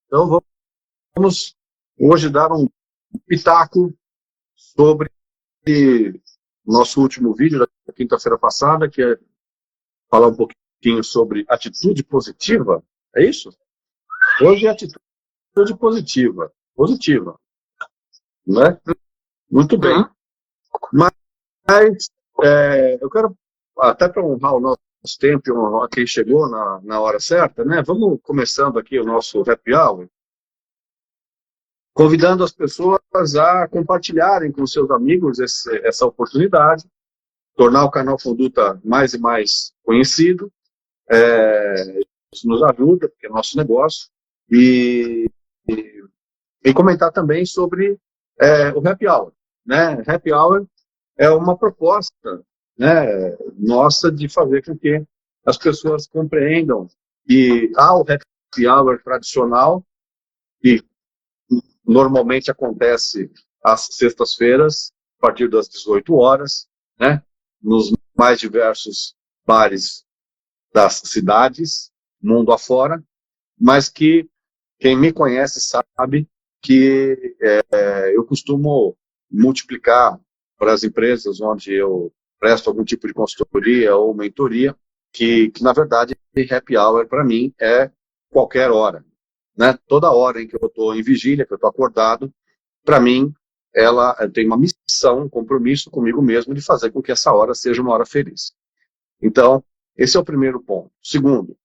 Então vamos hoje dar um pitaco sobre nosso último vídeo da quinta-feira passada, que é falar um pouquinho sobre atitude positiva. É isso? Hoje é atitude positiva, né? Muito bem. Mas eu quero, até para honrar o nosso tempo, honrar quem chegou na hora certa, né? Vamos começando aqui o nosso happy hour, convidando as pessoas a compartilharem com seus amigos essa oportunidade, tornar o canal Conduta mais e mais conhecido. Isso nos ajuda, porque é nosso negócio, e comentar também sobre o happy hour, né? Happy hour é uma proposta, né, nossa, de fazer com que as pessoas compreendam que há o happy hour tradicional, que normalmente acontece às sextas-feiras, a partir das 18 horas, né, nos mais diversos bares das cidades, mundo afora, mas que quem me conhece sabe que eu costumo multiplicar para as empresas onde eu presto algum tipo de consultoria ou mentoria, que na verdade, happy hour para mim é qualquer hora, né? Toda hora em que eu estou em vigília, que eu estou acordado, para mim, ela tem uma missão, um compromisso comigo mesmo de fazer com que essa hora seja uma hora feliz. Então, esse é o primeiro ponto. Segundo,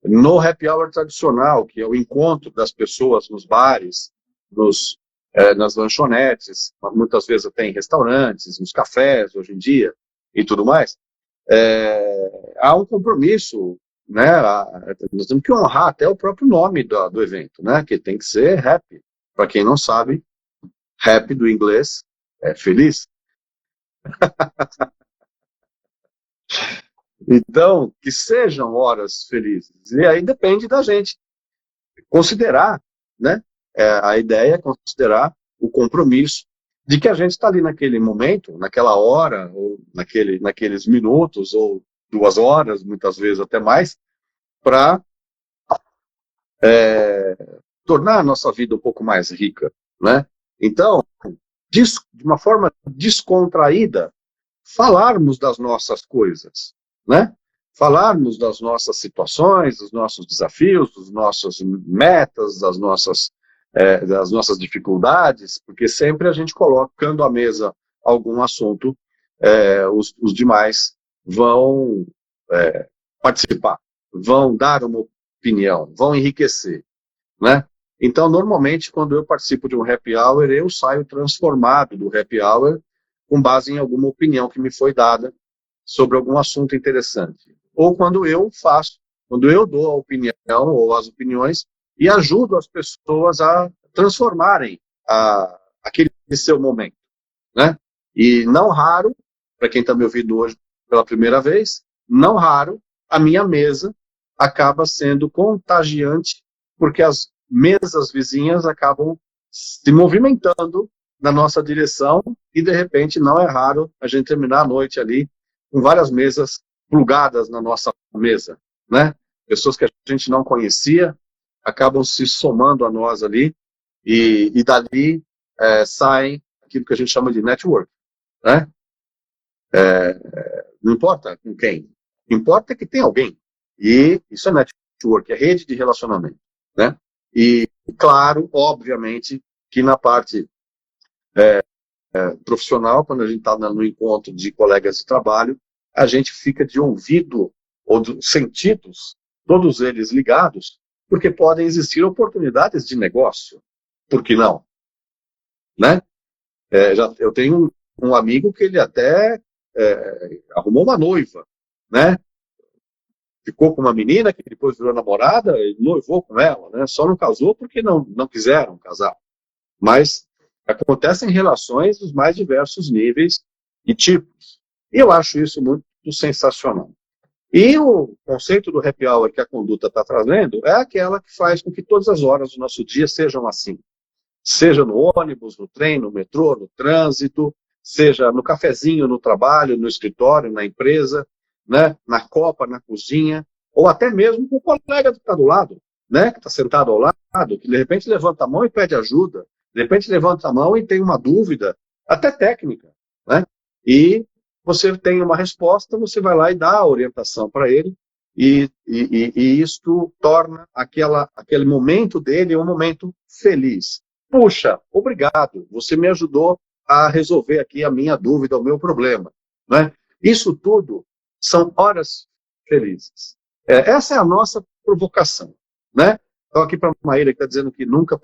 no happy hour tradicional, que é o encontro das pessoas nos bares, nas lanchonetes, muitas vezes até em restaurantes, nos cafés, hoje em dia, e tudo mais, há um compromisso, né? Nós temos que honrar até o próprio nome do evento, né? Que tem que ser happy. Para quem não sabe, happy do inglês é feliz. Então, que sejam horas felizes. E aí depende da gente considerar, né? A ideia é considerar o compromisso de que a gente está ali naquele momento, naquela hora, ou naqueles minutos, ou 2 horas, muitas vezes até mais, para tornar a nossa vida um pouco mais rica, né? Então, de uma forma descontraída, falarmos das nossas coisas, né? Falarmos das nossas situações, dos nossos desafios, dos nossos metas, das nossas dificuldades, porque sempre a gente colocando à mesa algum assunto, os demais vão participar, vão dar uma opinião, vão enriquecer, né? Então, normalmente, quando eu participo de um happy hour, eu saio transformado do happy hour com base em alguma opinião que me foi dada sobre algum assunto interessante. Ou quando eu dou a opinião ou as opiniões e ajudo as pessoas a transformarem aquele seu momento, né? E não raro, para quem está me ouvindo hoje pela primeira vez, não raro, a minha mesa acaba sendo contagiante, porque as mesas vizinhas acabam se movimentando na nossa direção e, de repente, não é raro a gente terminar a noite ali com várias mesas plugadas na nossa mesa, né? Pessoas que a gente não conhecia acabam se somando a nós ali e dali saem aquilo que a gente chama de network, né? Não importa com quem, importa que tem alguém. E isso é network, é rede de relacionamento, né? E, claro, obviamente, que na parte profissional, quando a gente está no encontro de colegas de trabalho, a gente fica de ouvido ou de sentidos, todos eles ligados, porque podem existir oportunidades de negócio. Por que não? Né? Eu tenho um amigo que ele até arrumou uma noiva, né? Ficou com uma menina que depois virou namorada e noivou com ela, né? Só não casou porque não quiseram casar. Mas acontecem relações dos mais diversos níveis e tipos. E eu acho isso muito sensacional. E o conceito do happy hour que a Conduta está trazendo é aquela que faz com que todas as horas do nosso dia sejam assim. Seja no ônibus, no trem, no metrô, no trânsito, seja no cafezinho, no trabalho, no escritório, na empresa, né, na copa, na cozinha, ou até mesmo com o colega que está do lado, né, que está sentado ao lado, que de repente levanta a mão e pede ajuda, de repente levanta a mão e tem uma dúvida, até técnica, né? E você tem uma resposta, você vai lá e dá a orientação para ele, e isto torna aquele momento dele um momento feliz. Puxa, obrigado, você me ajudou a resolver aqui a minha dúvida, o meu problema, né? Isso tudo são horas felizes. Essa é a nossa provocação, né? Então, aqui para a Maíra, que está dizendo que nunca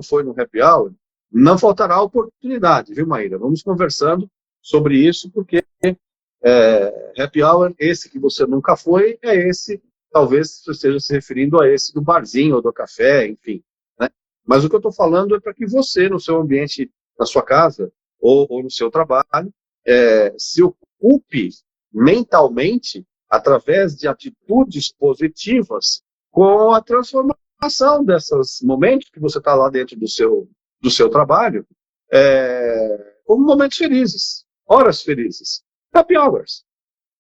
foi no happy hour, não faltará oportunidade, viu, Maíra? Vamos conversando sobre isso, porque happy hour, esse que você nunca foi, é esse, talvez você esteja se referindo a esse do barzinho ou do café, enfim, né? Mas o que eu estou falando é para que você, no seu ambiente, na sua casa, ou no seu trabalho, se ocupe mentalmente, através de atitudes positivas, com a transformação desses momentos que você está lá dentro do seu trabalho, como momentos felizes, horas felizes, happy hours.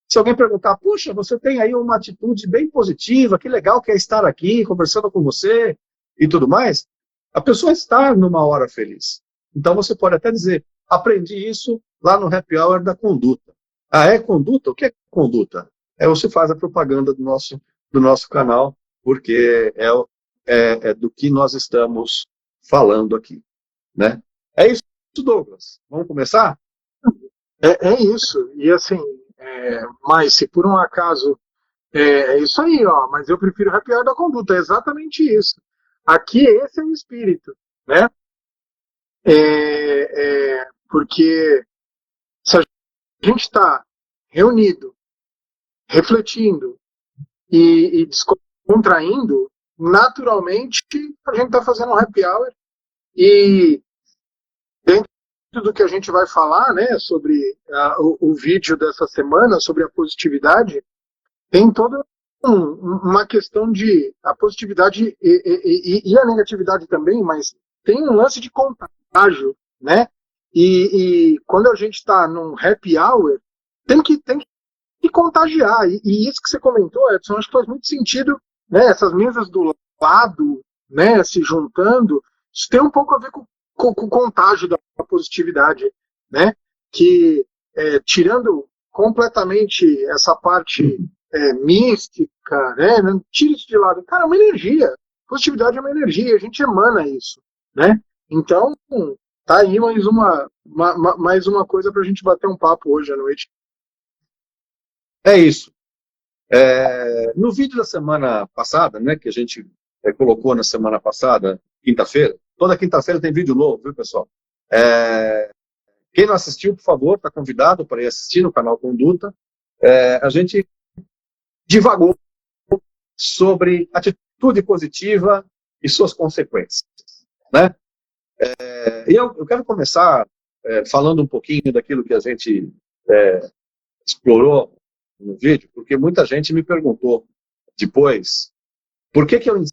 Se alguém perguntar, puxa, você tem aí uma atitude bem positiva, que legal que é estar aqui conversando com você e tudo mais, a pessoa está numa hora feliz. Então você pode até dizer, aprendi isso lá no happy hour da conduta. Ah, é conduta? O que é conduta? Você faz a propaganda do nosso canal, porque é do que nós estamos falando aqui, né? É isso, Douglas. Vamos começar? É isso. E assim, mas se por um acaso é isso aí, ó, mas eu prefiro o happy hour da conduta, é exatamente isso. Aqui esse é o espírito, né? Porque se a gente está reunido, refletindo e descontraindo, naturalmente a gente está fazendo um happy hour e dentro do que a gente vai falar, né, sobre o vídeo dessa semana, sobre a positividade, tem toda uma questão de a positividade e a negatividade também, mas tem um lance de contágio, né? E quando a gente está num happy hour, tem que contagiar. E isso que você comentou, Edson, acho que faz muito sentido, né? Essas mesas do lado, né, se juntando, isso tem um pouco a ver com o contágio da positividade, né? Que tirando completamente essa parte mística, né? Não tira isso de lado. Cara, é uma energia. Positividade é uma energia, a gente emana isso, né? Então, tá aí mais uma coisa pra gente bater um papo hoje à noite. É isso. No vídeo da semana passada, né, que a gente colocou na semana passada, quinta-feira, toda quinta-feira tem vídeo novo, viu, pessoal? Quem não assistiu, por favor, está convidado para ir assistir no canal Conduta. A gente divagou sobre atitude positiva e suas consequências, né? E eu quero começar falando um pouquinho daquilo que a gente explorou no vídeo, porque muita gente me perguntou depois por que eu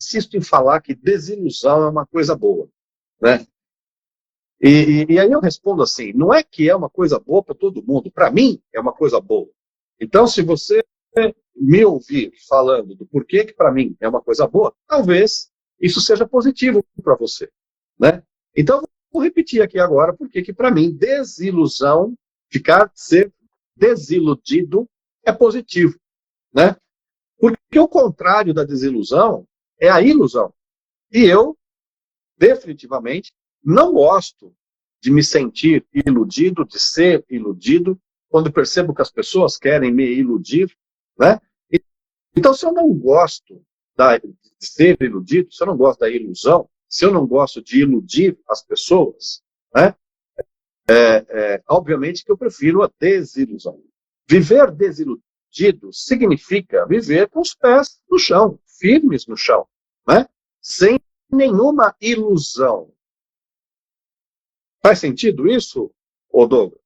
insisto em falar que desilusão é uma coisa boa, né? E aí eu respondo assim, não é que é uma coisa boa para todo mundo, para mim é uma coisa boa. Então, se você me ouvir falando do porquê que para mim é uma coisa boa, talvez isso seja positivo para você, né? Então, vou repetir aqui agora porque que para mim desilusão, ser desiludido é positivo, né? Porque o contrário da desilusão é a ilusão. E eu, definitivamente, não gosto de me sentir iludido, de ser iludido, quando percebo que as pessoas querem me iludir, né? Então, se eu não gosto de ser iludido, se eu não gosto da ilusão, se eu não gosto de iludir as pessoas, né? Obviamente que eu prefiro a desilusão. Viver desiludido significa viver com os pés no chão, firmes no chão, né? Sem nenhuma ilusão. Faz sentido isso, Douglas?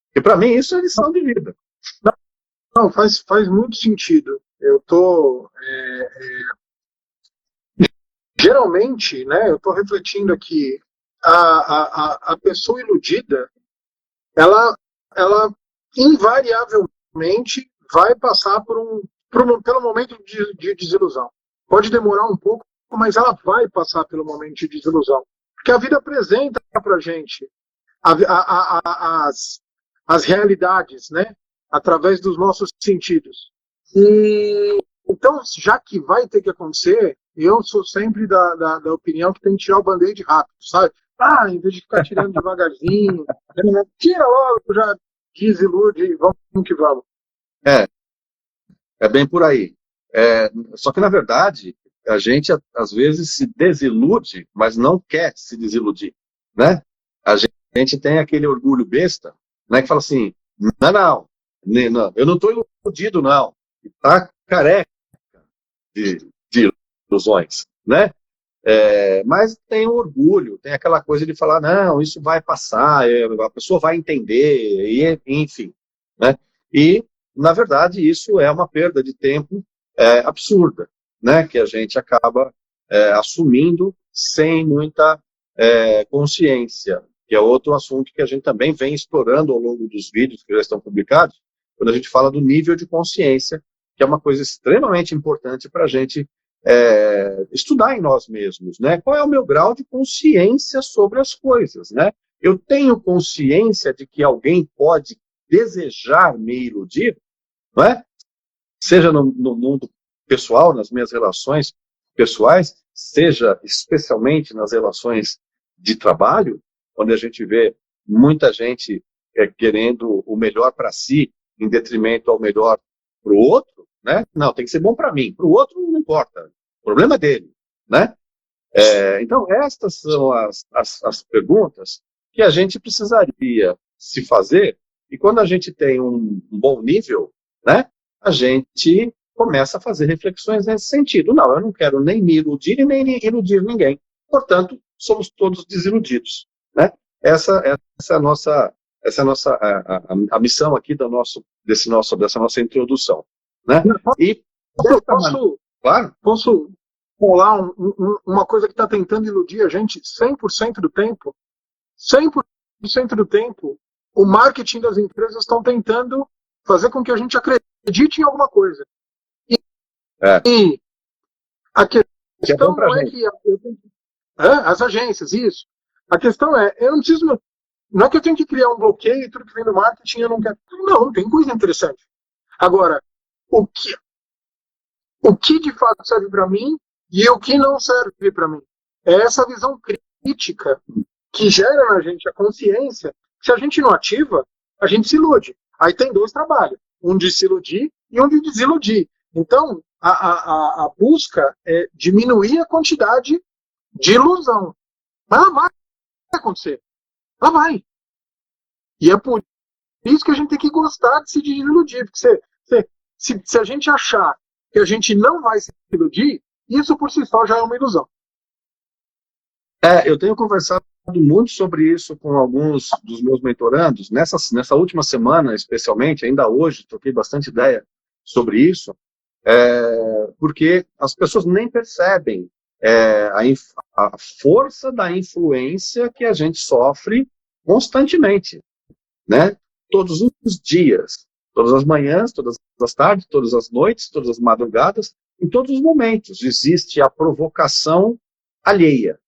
Porque para mim isso é lição de vida. Não, faz muito sentido. Eu tô geralmente, né? Eu tô refletindo aqui. A pessoa iludida, ela invariavelmente vai passar pelo momento de desilusão, Pode demorar um pouco, mas ela vai passar pelo momento de desilusão. Porque a vida apresenta para a gente as realidades, né? Através dos nossos sentidos. E então, já que vai ter que acontecer, eu sou sempre da opinião que tem que tirar o band-aid rápido, sabe? Em vez de ficar tirando devagarzinho, tira logo, já desilude e vamos que vamos. É bem por aí. Só que, na verdade, a gente, às vezes, se desilude, mas não quer se desiludir, né? A gente tem aquele orgulho besta, né, que fala assim, não, eu não estou iludido, não. Está careca de ilusões, né? Mas tem o orgulho, tem aquela coisa de falar, não, isso vai passar, a pessoa vai entender, enfim, né? E, na verdade, isso é uma perda de tempo absurda, né? Que a gente acaba assumindo sem muita consciência, que é outro assunto que a gente também vem explorando ao longo dos vídeos que já estão publicados, quando a gente fala do nível de consciência, que é uma coisa extremamente importante para a gente estudar em nós mesmos, né? Qual é o meu grau de consciência sobre as coisas, né? Eu tenho consciência de que alguém pode desejar me iludir, não é? Seja no mundo pessoal, nas minhas relações pessoais, seja especialmente nas relações de trabalho, onde a gente vê muita gente querendo o melhor para si, em detrimento ao melhor para o outro, né? Não, tem que ser bom para mim, para o outro não importa, o problema é dele, né? Então, estas são as perguntas que a gente precisaria se fazer, e quando a gente tem um bom nível, né, a gente começa a fazer reflexões nesse sentido. Não, eu não quero nem me iludir e nem iludir ninguém. Portanto, somos todos desiludidos, né? Essa é a nossa a missão aqui dessa nossa introdução, né? E posso rolar uma coisa que está tentando iludir a gente 100% do tempo? 100% do tempo, o marketing das empresas estão tentando fazer com que a gente acredite em alguma coisa. E a questão não é que as agências, isso. A questão eu não preciso. Não é que eu tenho que criar um bloqueio e tudo que vem do marketing eu não quero. Não, tem coisa interessante. Agora, o que de fato serve para mim e o que não serve para mim? É essa visão crítica que gera na gente a consciência. Se a gente não ativa, a gente se ilude. Aí tem dois trabalhos, um de se iludir e um de desiludir. Então, a busca é diminuir a quantidade de ilusão. Mas ela vai acontecer. Ela vai. E é por isso que a gente tem que gostar de se desiludir. Porque se a gente achar que a gente não vai se iludir, isso por si só já é uma ilusão. Eu tenho conversado muito sobre isso com alguns dos meus mentorandos. Nessa última semana, especialmente, ainda hoje, troquei bastante ideia sobre isso, porque as pessoas nem percebem a força da influência que a gente sofre constantemente, né? Todos os dias, todas as manhãs, todas as tardes, todas as noites, todas as madrugadas, em todos os momentos existe a provocação alheia.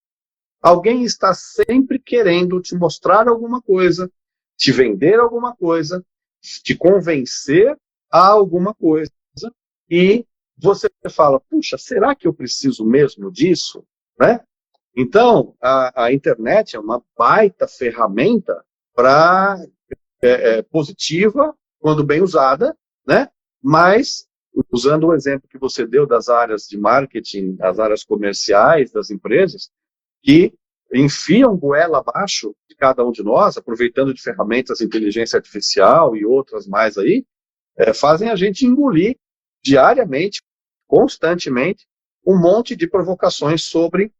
Alguém está sempre querendo te mostrar alguma coisa, te vender alguma coisa, te convencer a alguma coisa, e você fala, puxa, será que eu preciso mesmo disso? Né? Então, a internet é uma baita ferramenta positiva, quando bem usada, né? Mas, usando o exemplo que você deu das áreas de marketing, das áreas comerciais, das empresas, que enfiam goela abaixo de cada um de nós, aproveitando de ferramentas de inteligência artificial e outras mais aí, fazem a gente engolir diariamente, constantemente, um monte de provocações sobre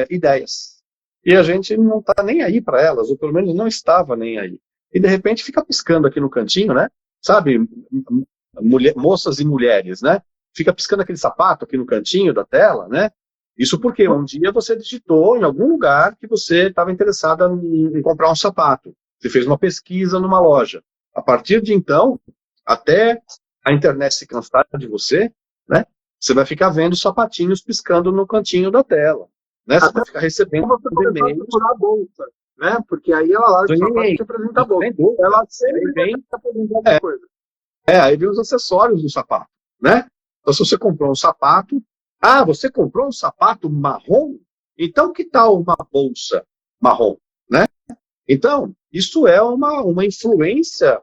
ideias. E a gente não está nem aí para elas, ou pelo menos não estava nem aí. E de repente fica piscando aqui no cantinho, né? Sabe, moças e mulheres, né? Fica piscando aquele sapato aqui no cantinho da tela, né? Isso porque um dia você digitou em algum lugar que você estava interessada em comprar um sapato. Você fez uma pesquisa numa loja. A partir de então, até a internet se cansar de você, né? você vai ficar vendo sapatinhos piscando no cantinho da tela, né? Você vai ficar recebendo e-mails. Procurar a bolsa, né? Porque aí ela larga o sapato e apresenta a bolsa. Ela sempre vem apresenta alguma coisa. Aí vem os acessórios do sapato, né? Então, se você comprou um sapato, você comprou um sapato marrom? Então, que tal uma bolsa marrom, né? Então, isso é uma influência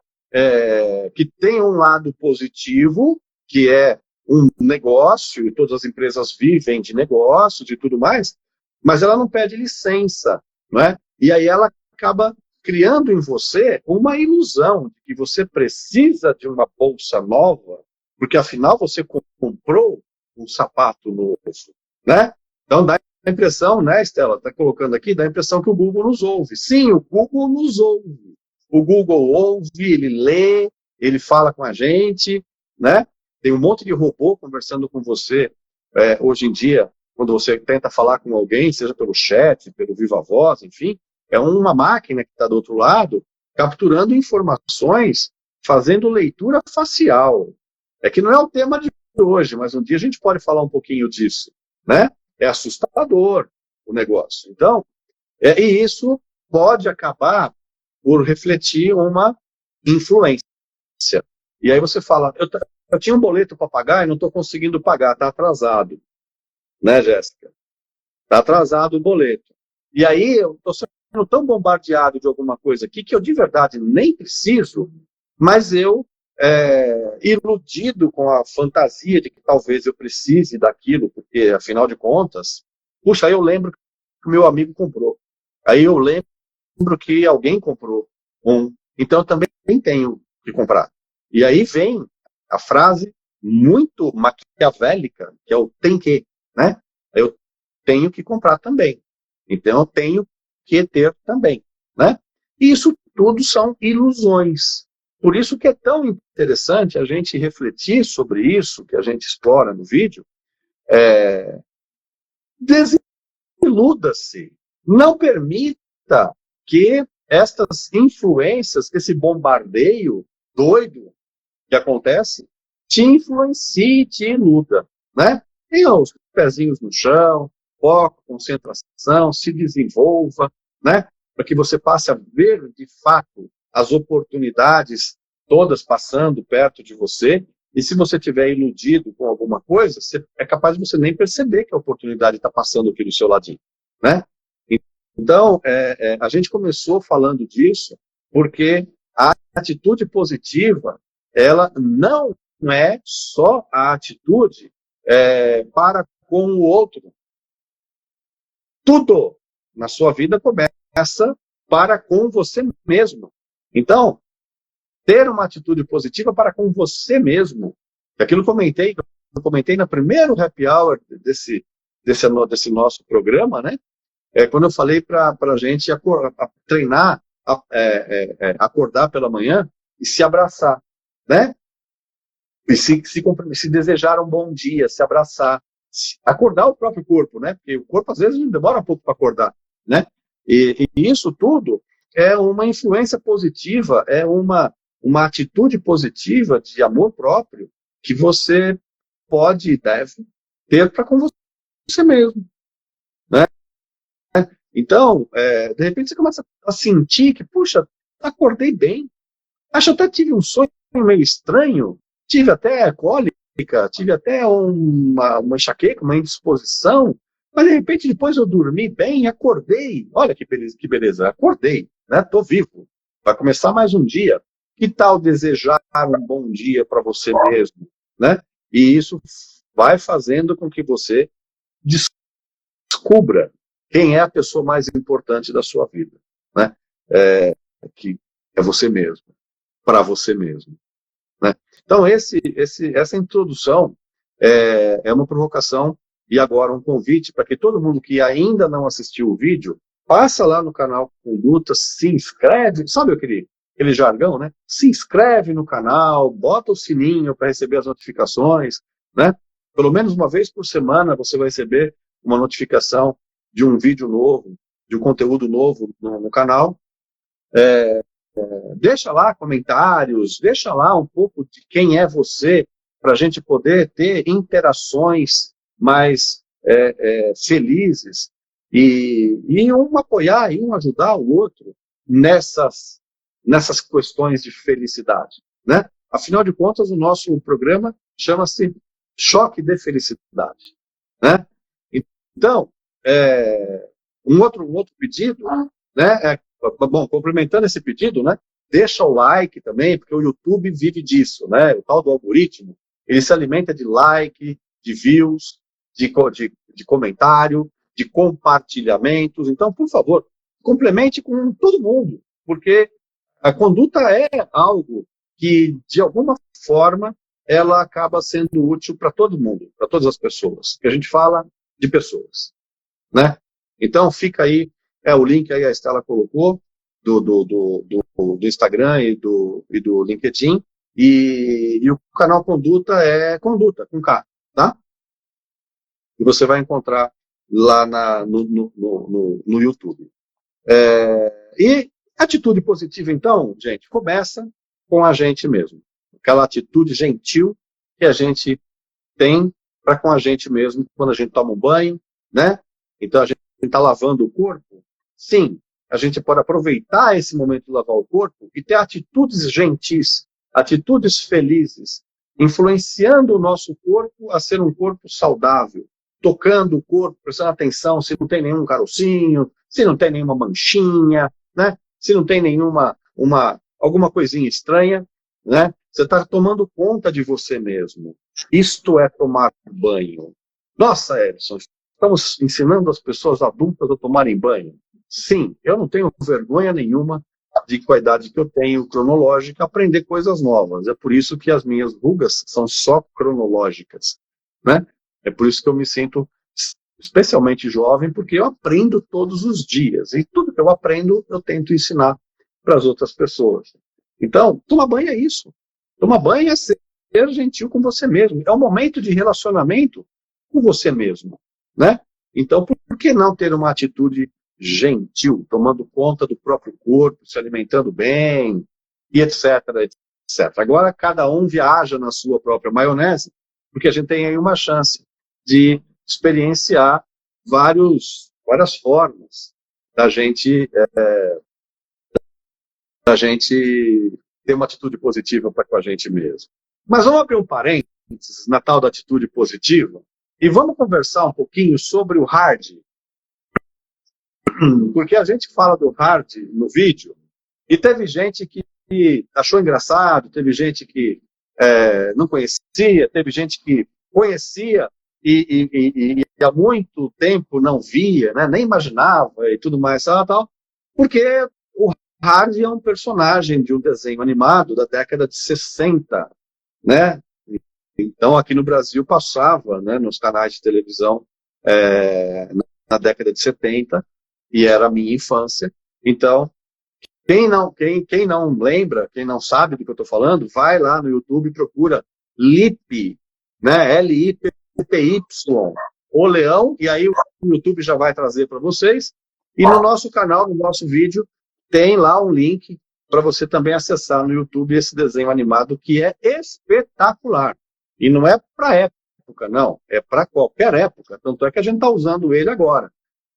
que tem um lado positivo, que é um negócio, e todas as empresas vivem de negócios e tudo mais, mas ela não pede licença, não é? E aí ela acaba criando em você uma ilusão de que você precisa de uma bolsa nova, porque afinal você comprou um sapato novo, né? Então dá a impressão, né, Estela, está colocando aqui, dá a impressão que o Google nos ouve. Sim, o Google nos ouve. O Google ouve, ele lê, ele fala com a gente, né? Tem um monte de robô conversando com você hoje em dia, quando você tenta falar com alguém, seja pelo chat, pelo Viva Voz, enfim, é uma máquina que está do outro lado, capturando informações, fazendo leitura facial. É que não é o tema de hoje, mas um dia a gente pode falar um pouquinho disso, né? É assustador o negócio. Então, e isso pode acabar por refletir uma influência. E aí você fala, eu tinha um boleto para pagar e não estou conseguindo pagar, está atrasado. Né, Jéssica? Está atrasado o boleto. E aí eu estou sendo tão bombardeado de alguma coisa aqui que eu de verdade nem preciso, mas eu, iludido com a fantasia de que talvez eu precise daquilo, porque afinal de contas, puxa, aí eu lembro que o meu amigo comprou. Aí eu lembro que alguém comprou um. Então eu também tenho que comprar. E aí vem a frase muito maquiavélica, que é o tem que, né? Eu tenho que comprar também. Então eu tenho que ter também, né? E isso tudo são ilusões. Por isso que é tão interessante a gente refletir sobre isso, que a gente explora no vídeo. Desiluda-se. Não permita que estas influências, esse bombardeio doido que acontece, te influencie, te iluda, né? Tenha os pezinhos no chão, foco, concentração, se desenvolva, né? Para que você passe a ver, de fato, as oportunidades todas passando perto de você. E se você estiver iludido com alguma coisa, é capaz de você nem perceber que a oportunidade está passando aqui do seu ladinho, né? Então, a gente começou falando disso porque a atitude positiva, ela não é só a atitude para com o outro. Tudo na sua vida começa para com você mesmo. Então, ter uma atitude positiva para com você mesmo. Aquilo que eu comentei no primeiro happy hour desse nosso programa, né? Quando eu falei para a gente treinar, acordar pela manhã e se abraçar, né? E se desejar um bom dia, se abraçar, acordar o próprio corpo, né? Porque o corpo às vezes demora um pouco para acordar, né? E isso tudo é uma influência positiva, é uma atitude positiva de amor próprio que você pode e deve ter para com você mesmo, né? Então, de repente você começa a sentir que, puxa, acordei bem. Acho até tive um sonho meio estranho, tive até cólica, tive até uma enxaqueca, uma indisposição, mas de repente depois eu dormi bem e acordei. Olha que beleza, acordei, né? Estou vivo. Vai começar mais um dia. Que tal desejar um bom dia para você mesmo, né? E isso vai fazendo com que você descubra quem é a pessoa mais importante da sua vida, né? Que é você mesmo, para você mesmo, né? Então, essa introdução é uma provocação e agora um convite para que todo mundo que ainda não assistiu o vídeo, passa lá no canal Conduta, se inscreve, sabe aquele jargão, né? Se inscreve no canal, bota o sininho para receber as notificações, né? Pelo menos uma vez por semana você vai receber uma notificação de um vídeo novo, de um conteúdo novo no canal. Deixa lá comentários, deixa lá um pouco de quem é você para a gente poder ter interações mais felizes e um apoiar e um ajudar o outro nessas questões de felicidade, né? Afinal de contas, o nosso programa chama-se Choque de Felicidade, né? Então, um outro pedido, né? Bom, complementando esse pedido, né? Deixa o like também, porque o YouTube vive disso, né? O tal do algoritmo, ele se alimenta de like, de views, de comentário, de compartilhamentos. Então, por favor, complemente com todo mundo, porque a conduta é algo que, de alguma forma, ela acaba sendo útil para todo mundo, para todas as pessoas. Que a gente fala de pessoas, né? Então, fica aí, o link aí a Estela colocou, do Instagram e do LinkedIn, e o canal Conduta é Conduta, com K, tá? E você vai encontrar lá no YouTube. E atitude positiva, então, gente, começa com a gente mesmo. Aquela atitude gentil que a gente tem para com a gente mesmo quando a gente toma um banho, né? Então a gente está lavando o corpo. Sim, a gente pode aproveitar esse momento de lavar o corpo e ter atitudes gentis, atitudes felizes, influenciando o nosso corpo a ser um corpo saudável, tocando o corpo, prestando atenção se não tem nenhum carocinho, se não tem nenhuma manchinha, né? Se não tem alguma coisinha estranha, né? Você está tomando conta de você mesmo. Isto é tomar banho. Nossa, Edson, estamos ensinando as pessoas adultas a tomarem banho. Sim, eu não tenho vergonha nenhuma de, com a idade que eu tenho, cronológica, aprender coisas novas. É por isso que as minhas rugas são só cronológicas, né? É por isso que eu me sinto especialmente jovem, porque eu aprendo todos os dias. E tudo que eu aprendo, eu tento ensinar para as outras pessoas. Então, tomar banho é isso. Tomar banho é ser gentil com você mesmo. É um momento de relacionamento com você mesmo, né? Então, por que não ter uma atitude gentil, tomando conta do próprio corpo, se alimentando bem, e etc, etc. Agora, cada um viaja na sua própria maionese, porque a gente tem aí uma chance de experienciar várias formas da gente ter uma atitude positiva para com a gente mesmo. Mas vamos abrir um parênteses na tal da atitude positiva e vamos conversar um pouquinho sobre o hard. Porque a gente fala do hard no vídeo e teve gente que achou engraçado, teve gente que não conhecia, teve gente que conhecia e há muito tempo não via, né, nem imaginava e tudo mais, tal, porque o Hard é um personagem de um desenho animado da década de 60, né? Então, aqui no Brasil passava, né, nos canais de televisão na década de 70, e era a minha infância. Então, quem não lembra, quem não sabe do que eu estou falando, vai lá no YouTube e procura Lipy, né, Lipy, o Leão, e aí o YouTube já vai trazer para vocês. E no nosso canal, no nosso vídeo, tem lá um link para você também acessar no YouTube esse desenho animado que é espetacular. E não é para época, não. É para qualquer época. Tanto é que a gente está usando ele agora.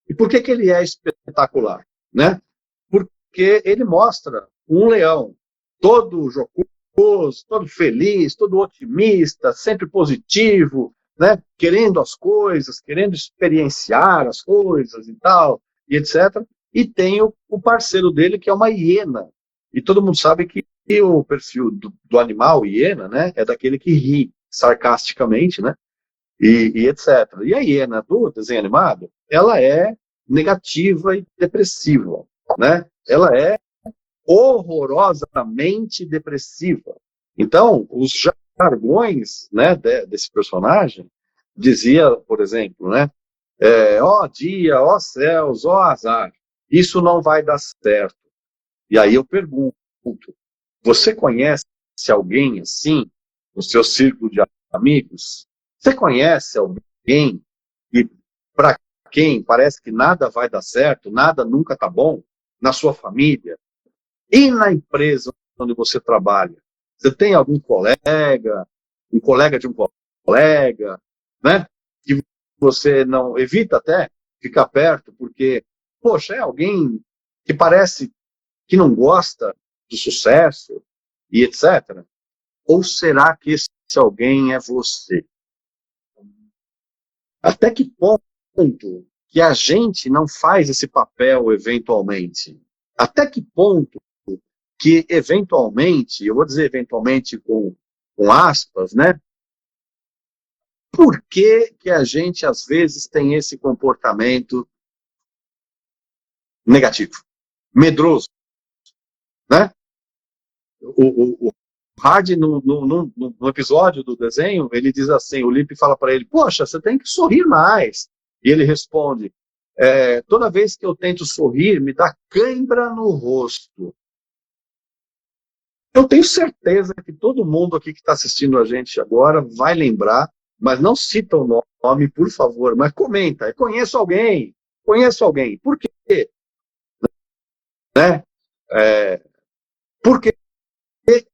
E por que ele é espetacular? Né? Porque ele mostra um leão todo jocoso, todo feliz, todo otimista, sempre positivo, né? Querendo as coisas, querendo experienciar as coisas e tal, e etc. E tem o parceiro dele, que é uma hiena. E todo mundo sabe que o perfil do animal, hiena, né, é daquele que ri sarcasticamente, né, e etc. E a hiena do desenho animado, ela é negativa e depressiva, né? Ela é horrorosamente depressiva. Então, os jargões, né, desse personagem dizia, por exemplo, né, ó dia, ó céus, ó azar, isso não vai dar certo. E aí eu pergunto, você conhece alguém assim, no seu círculo de amigos? Você conhece alguém que, para quem parece que nada vai dar certo, nada nunca está bom, na sua família? E na empresa onde você trabalha? Você tem algum colega, um colega de um colega, né? Que você não evita até ficar perto, porque, poxa, é alguém que parece que não gosta do sucesso e etc. Ou será que esse alguém é você? Até que ponto que a gente não faz esse papel eventualmente? Até que ponto que eventualmente, eu vou dizer eventualmente com aspas, né? Por que que a gente às vezes tem esse comportamento negativo, medroso, né? O Hard, no episódio do desenho, ele diz assim, o Lip fala para ele, poxa, você tem que sorrir mais. E ele responde, toda vez que eu tento sorrir, me dá cãibra no rosto. Eu tenho certeza que todo mundo aqui que está assistindo a gente agora vai lembrar, mas não cita o nome, por favor, mas comenta, conheço alguém. Por quê? Né? Porque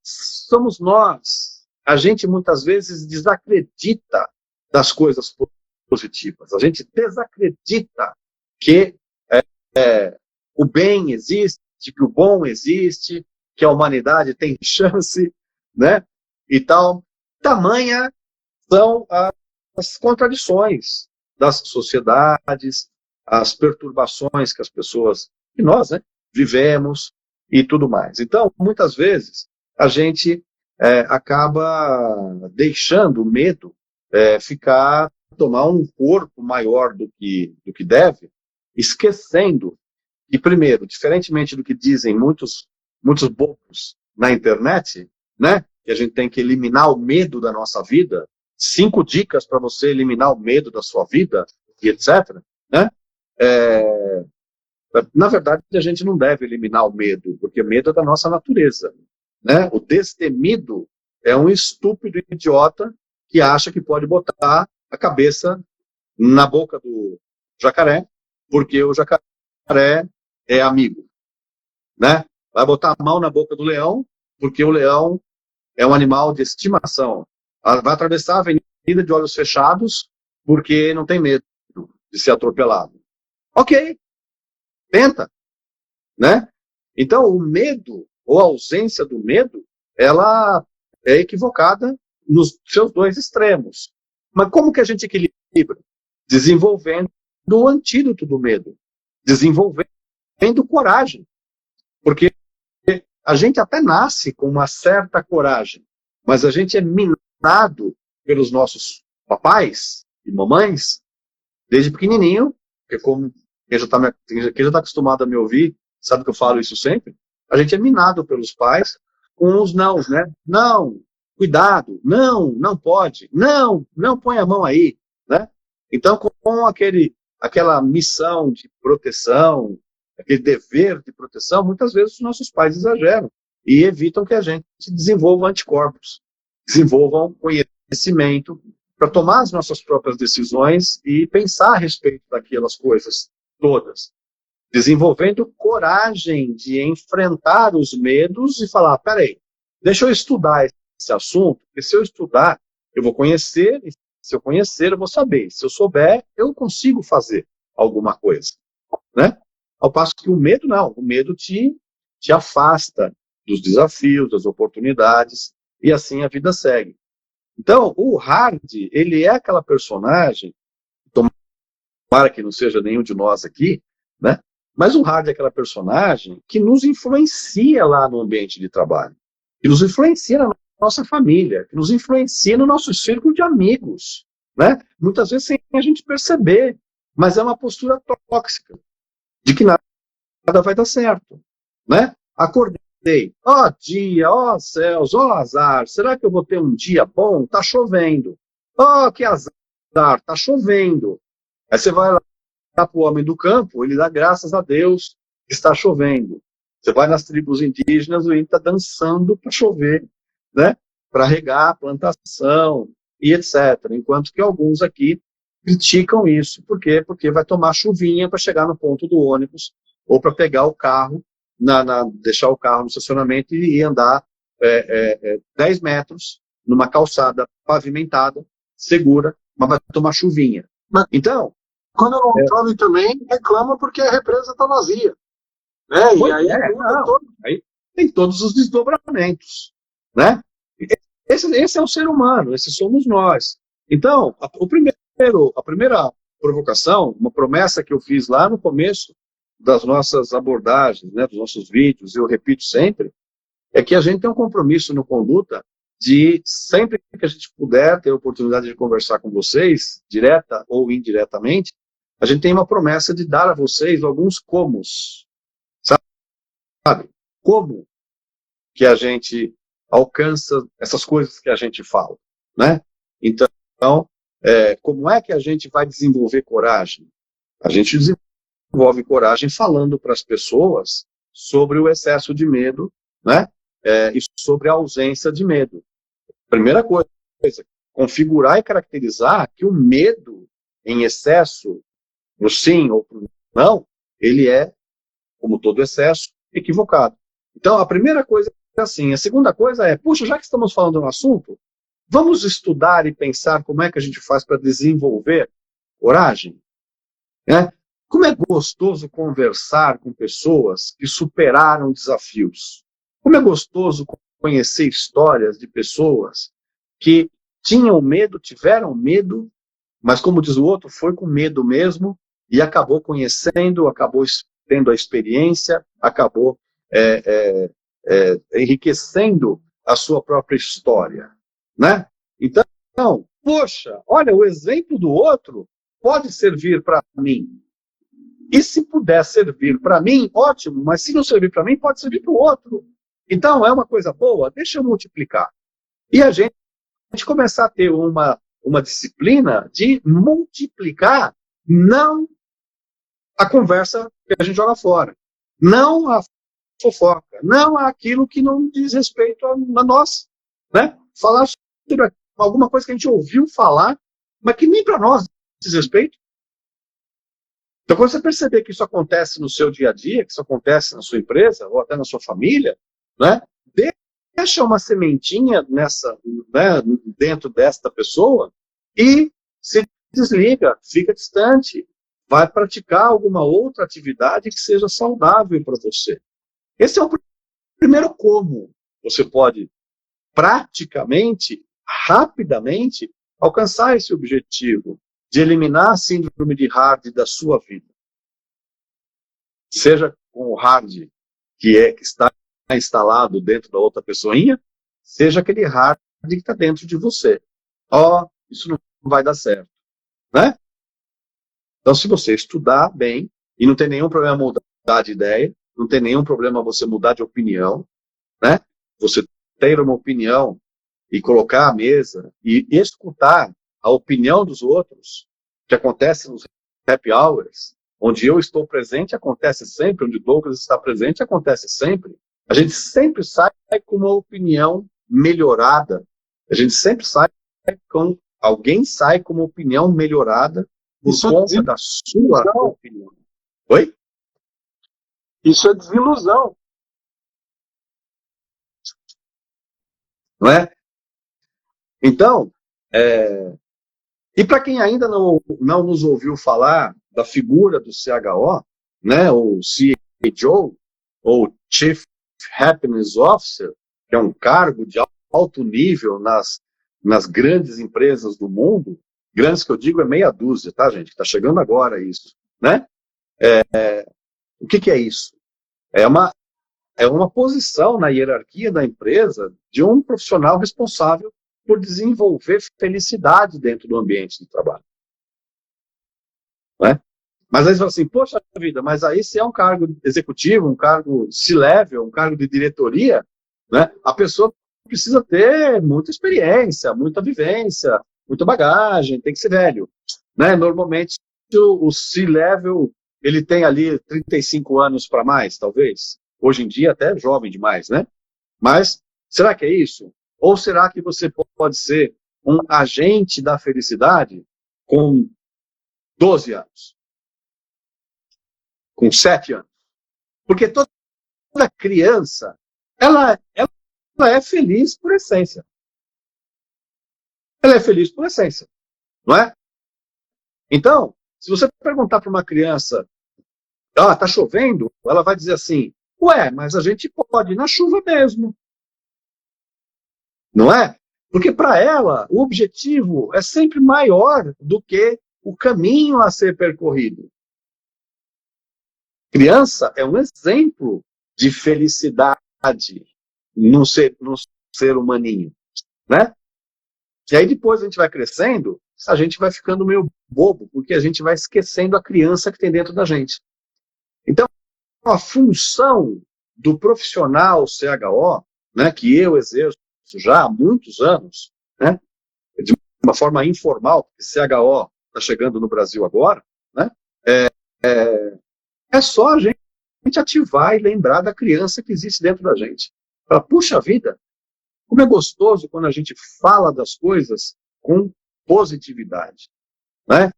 somos nós. A gente muitas vezes desacredita das coisas positivas. A gente desacredita que o bem existe, que o bom existe, que a humanidade tem chance, né? E tal. Tamanha são as contradições das sociedades, as perturbações que as pessoas, que nós, né, vivemos e tudo mais. Então, muitas vezes, a gente acaba deixando o medo tomar um corpo maior do que deve, esquecendo que, primeiro, diferentemente do que dizem muitos bobos na internet, né, que a gente tem que eliminar o medo da nossa vida, 5 dicas para você eliminar o medo da sua vida, e etc., né? Na verdade, a gente não deve eliminar o medo, porque medo é da nossa natureza, né? O destemido é um estúpido idiota que acha que pode botar a cabeça na boca do jacaré, porque o jacaré é amigo, né? Vai botar a mão na boca do leão, porque o leão é um animal de estimação. Vai atravessar a avenida de olhos fechados, porque não tem medo de ser atropelado. Ok, tenta, né? Então, o medo, ou a ausência do medo, ela é equivocada nos seus 2 extremos. Mas como que a gente equilibra? Desenvolvendo o antídoto do medo. Desenvolvendo coragem. Porque a gente até nasce com uma certa coragem, mas a gente é minado pelos nossos papais e mamães desde pequenininho, porque como quem já está acostumado a me ouvir, sabe que eu falo isso sempre, a gente é minado pelos pais com os nãos, né? Não, cuidado, não, não pode, não, não põe a mão aí, né? Então, com aquela missão de proteção, aquele dever de proteção, muitas vezes os nossos pais exageram e evitam que a gente desenvolva anticorpos, desenvolvam conhecimento para tomar as nossas próprias decisões e pensar a respeito daquelas coisas todas, desenvolvendo coragem de enfrentar os medos e falar, peraí, deixa eu estudar esse assunto, porque se eu estudar, eu vou conhecer, e se eu conhecer, eu vou saber, se eu souber, eu consigo fazer alguma coisa, né? Ao passo que o medo não, o medo te afasta dos desafios, das oportunidades, e assim a vida segue. Então, o Hard, ele é aquela personagem, tomara que não seja nenhum de nós aqui, né? Mas o Hard é aquela personagem que nos influencia lá no ambiente de trabalho, que nos influencia na nossa família, que nos influencia no nosso círculo de amigos, né? Muitas vezes sem a gente perceber, mas é uma postura tóxica, de que nada vai dar certo, né? Acordei, ó dia, ó céus, ó azar, será que eu vou ter um dia bom? Tá chovendo. Ó, que azar, tá chovendo. Aí você vai lá para o homem do campo, ele dá graças a Deus que está chovendo. Você vai nas tribos indígenas, o índio está dançando para chover, né? Para regar a plantação e etc. Enquanto que alguns aqui criticam isso. Por quê? Porque vai tomar chuvinha para chegar no ponto do ônibus ou para pegar o carro, deixar o carro no estacionamento e andar 10 metros numa calçada pavimentada, segura, mas vai tomar chuvinha. Mas Então, quando não chove também, reclama porque a represa está vazia. Né? E aí muda todo. Aí tem todos os desdobramentos, né? Esse é o ser humano, esse somos nós. Então, a primeira provocação, uma promessa que eu fiz lá no começo das nossas abordagens, né, dos nossos vídeos, eu repito sempre, é que a gente tem um compromisso no Conduta de, sempre que a gente puder ter a oportunidade de conversar com vocês, direta ou indiretamente, a gente tem uma promessa de dar a vocês alguns comos, sabe? Como que a gente alcança essas coisas que a gente fala, né? Então, como é que a gente vai desenvolver coragem? A gente desenvolve coragem falando para as pessoas sobre o excesso de medo, né? E sobre a ausência de medo. Primeira coisa, configurar e caracterizar que o medo em excesso, no sim ou no não, ele é, como todo excesso, equivocado. Então, a primeira coisa é assim. A segunda coisa é, puxa, já que estamos falando no assunto, vamos estudar e pensar como é que a gente faz para desenvolver coragem, né? Como é gostoso conversar com pessoas que superaram desafios. Como é gostoso conhecer histórias de pessoas que tinham medo, tiveram medo, mas como diz o outro, foi com medo mesmo e acabou conhecendo, acabou tendo a experiência, acabou enriquecendo a sua própria história, né? Então, poxa, olha, o exemplo do outro pode servir para mim. E se puder servir para mim, ótimo, mas se não servir para mim, pode servir para o outro. Então, é uma coisa boa, deixa eu multiplicar. E a gente começar a ter uma disciplina de multiplicar, não a conversa que a gente joga fora, não a fofoca, não aquilo que não diz respeito a nós, né? Falar sobre alguma coisa que a gente ouviu falar, mas que nem para nós diz respeito. Então, quando você perceber que isso acontece no seu dia a dia, que isso acontece na sua empresa, ou até na sua família, né? Deixa uma sementinha né, dentro desta pessoa e se desliga, fica distante, vai praticar alguma outra atividade que seja saudável para você. Esse é o primeiro como você pode praticamente, rapidamente, alcançar esse objetivo de eliminar a síndrome de Hard da sua vida. Seja com o Hard que está instalado dentro da outra pessoinha, seja aquele Hard que está dentro de você. Isso não vai dar certo, né? Então, se você estudar bem, e não tem nenhum problema mudar de ideia, não tem nenhum problema você mudar de opinião, né? Você ter uma opinião e colocar à mesa e escutar a opinião dos outros, que acontece nos happy hours, onde eu estou presente, acontece sempre, onde Douglas está presente, acontece sempre. A gente sempre sai com uma opinião melhorada. A gente sempre sai com... Alguém sai com uma opinião melhorada por conta da sua opinião. Oi? Isso é desilusão. Não é? Então, e para quem ainda não nos ouviu falar da figura do CHO, né, ou CHO, ou Chief Happiness Officer, que é um cargo de alto nível nas grandes empresas do mundo, grandes que eu digo é meia dúzia, tá, gente? Está chegando agora isso, né? O que é isso? É uma posição na hierarquia da empresa de um profissional responsável por desenvolver felicidade dentro do ambiente de trabalho. Não é? Mas aí você fala assim, poxa vida, mas aí se é um cargo executivo, um cargo C-level, um cargo de diretoria, né, a pessoa precisa ter muita experiência, muita vivência, muita bagagem, tem que ser velho. Né? Normalmente o C-level ele tem ali 35 anos para mais, talvez. Hoje em dia até jovem demais, né? Mas será que é isso? Ou será que você pode ser um agente da felicidade com 12 anos? Com 7 anos? Porque toda criança, ela é feliz por essência. ela é feliz por essência, não é? Então, se você perguntar para uma criança, tá chovendo, ela vai dizer assim, ué, mas a gente pode ir na chuva mesmo, não é? Porque para ela, o objetivo é sempre maior do que o caminho a ser percorrido. Criança é um exemplo de felicidade num ser humaninho, né? E aí depois a gente vai crescendo, a gente vai ficando meio bobo, porque a gente vai esquecendo a criança que tem dentro da gente. Então, a função do profissional CHO, né, que eu exerço já há muitos anos, né, de uma forma informal, porque CHO está chegando no Brasil agora, né, é só a gente ativar e lembrar da criança que existe dentro da gente. Fala, puxa vida, como é gostoso quando a gente fala das coisas com positividade, né?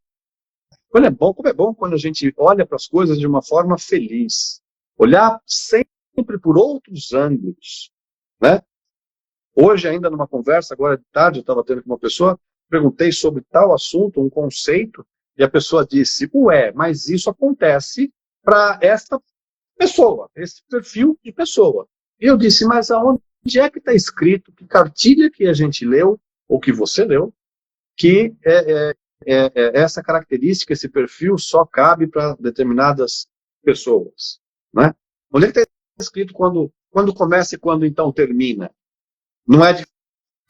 Como é bom quando a gente olha para as coisas de uma forma feliz. Olhar sempre por outros ângulos, né? Hoje, ainda numa conversa, agora de tarde, eu estava tendo com uma pessoa, perguntei sobre tal assunto, um conceito, e a pessoa disse, ué, mas isso acontece para esta pessoa, esse perfil de pessoa. E eu disse, mas aonde é que está escrito, que cartilha que a gente leu, ou que você leu, que essa característica, esse perfil só cabe para determinadas pessoas, né? Onde é que está escrito quando começa e quando então termina? Não é de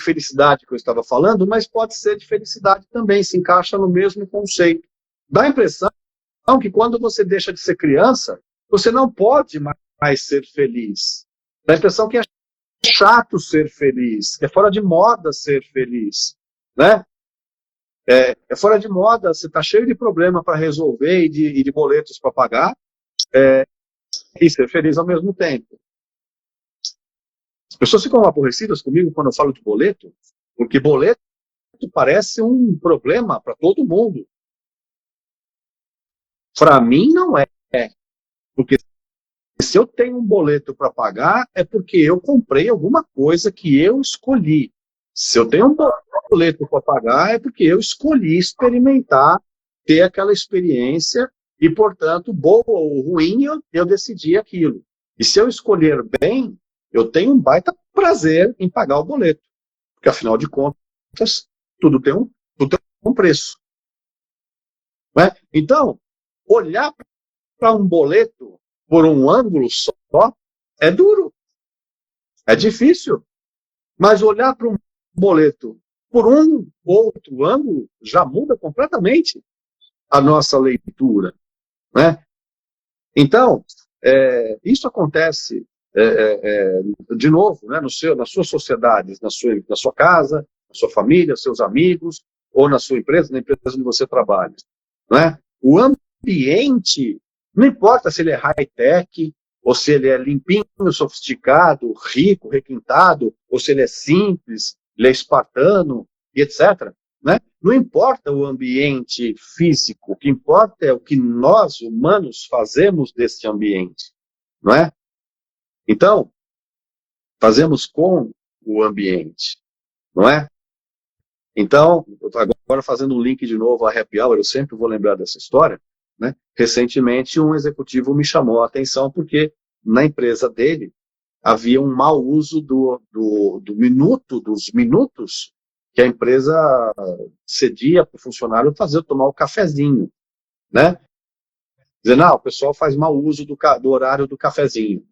felicidade que eu estava falando, mas pode ser de felicidade também, se encaixa no mesmo conceito. Dá a impressão que quando você deixa de ser criança, você não pode mais ser feliz. Dá a impressão que é chato ser feliz, que é fora de moda ser feliz, né? É fora de moda, você está cheio de problema para resolver e de boletos para pagar, e ser feliz ao mesmo tempo. As pessoas ficam aborrecidas comigo quando eu falo de boleto, porque boleto parece um problema para todo mundo. Para mim não é, porque se eu tenho um boleto para pagar, é porque eu comprei alguma coisa que eu escolhi. Se eu tenho um boleto para pagar, é porque eu escolhi experimentar, ter aquela experiência, e, portanto, boa ou ruim, eu decidi aquilo. E se eu escolher bem, eu tenho um baita prazer em pagar o boleto. Porque, afinal de contas, tudo tem um preço. Né? Então, olhar para um boleto por um ângulo só é duro, é difícil. Mas olhar para um boleto por um outro ângulo já muda completamente a nossa leitura, né? Então, isso acontece, de novo, né, nas suas sociedades, na sua casa, na sua família, seus amigos, ou na sua empresa, na empresa onde você trabalha, né? O ambiente, não importa se ele é high-tech, ou se ele é limpinho, sofisticado, rico, requintado, ou se ele é simples, ele é espartano, e etc. Né? Não importa o ambiente físico, o que importa é o que nós, humanos, fazemos desse ambiente. Não é? Então, fazemos com o ambiente. Não é? Então, agora fazendo um link de novo à Happy Hour, eu sempre vou lembrar dessa história, né? Recentemente, um executivo me chamou a atenção porque na empresa dele havia um mau uso dos minutos que a empresa cedia para o funcionário fazer tomar o cafezinho, né? Dizendo, o pessoal faz mau uso do horário do cafezinho.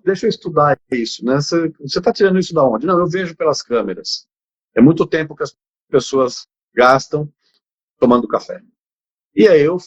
Deixa eu estudar isso, né? Você está tirando isso da onde? Não, eu vejo pelas câmeras. É muito tempo que as pessoas gastam tomando café. E aí eu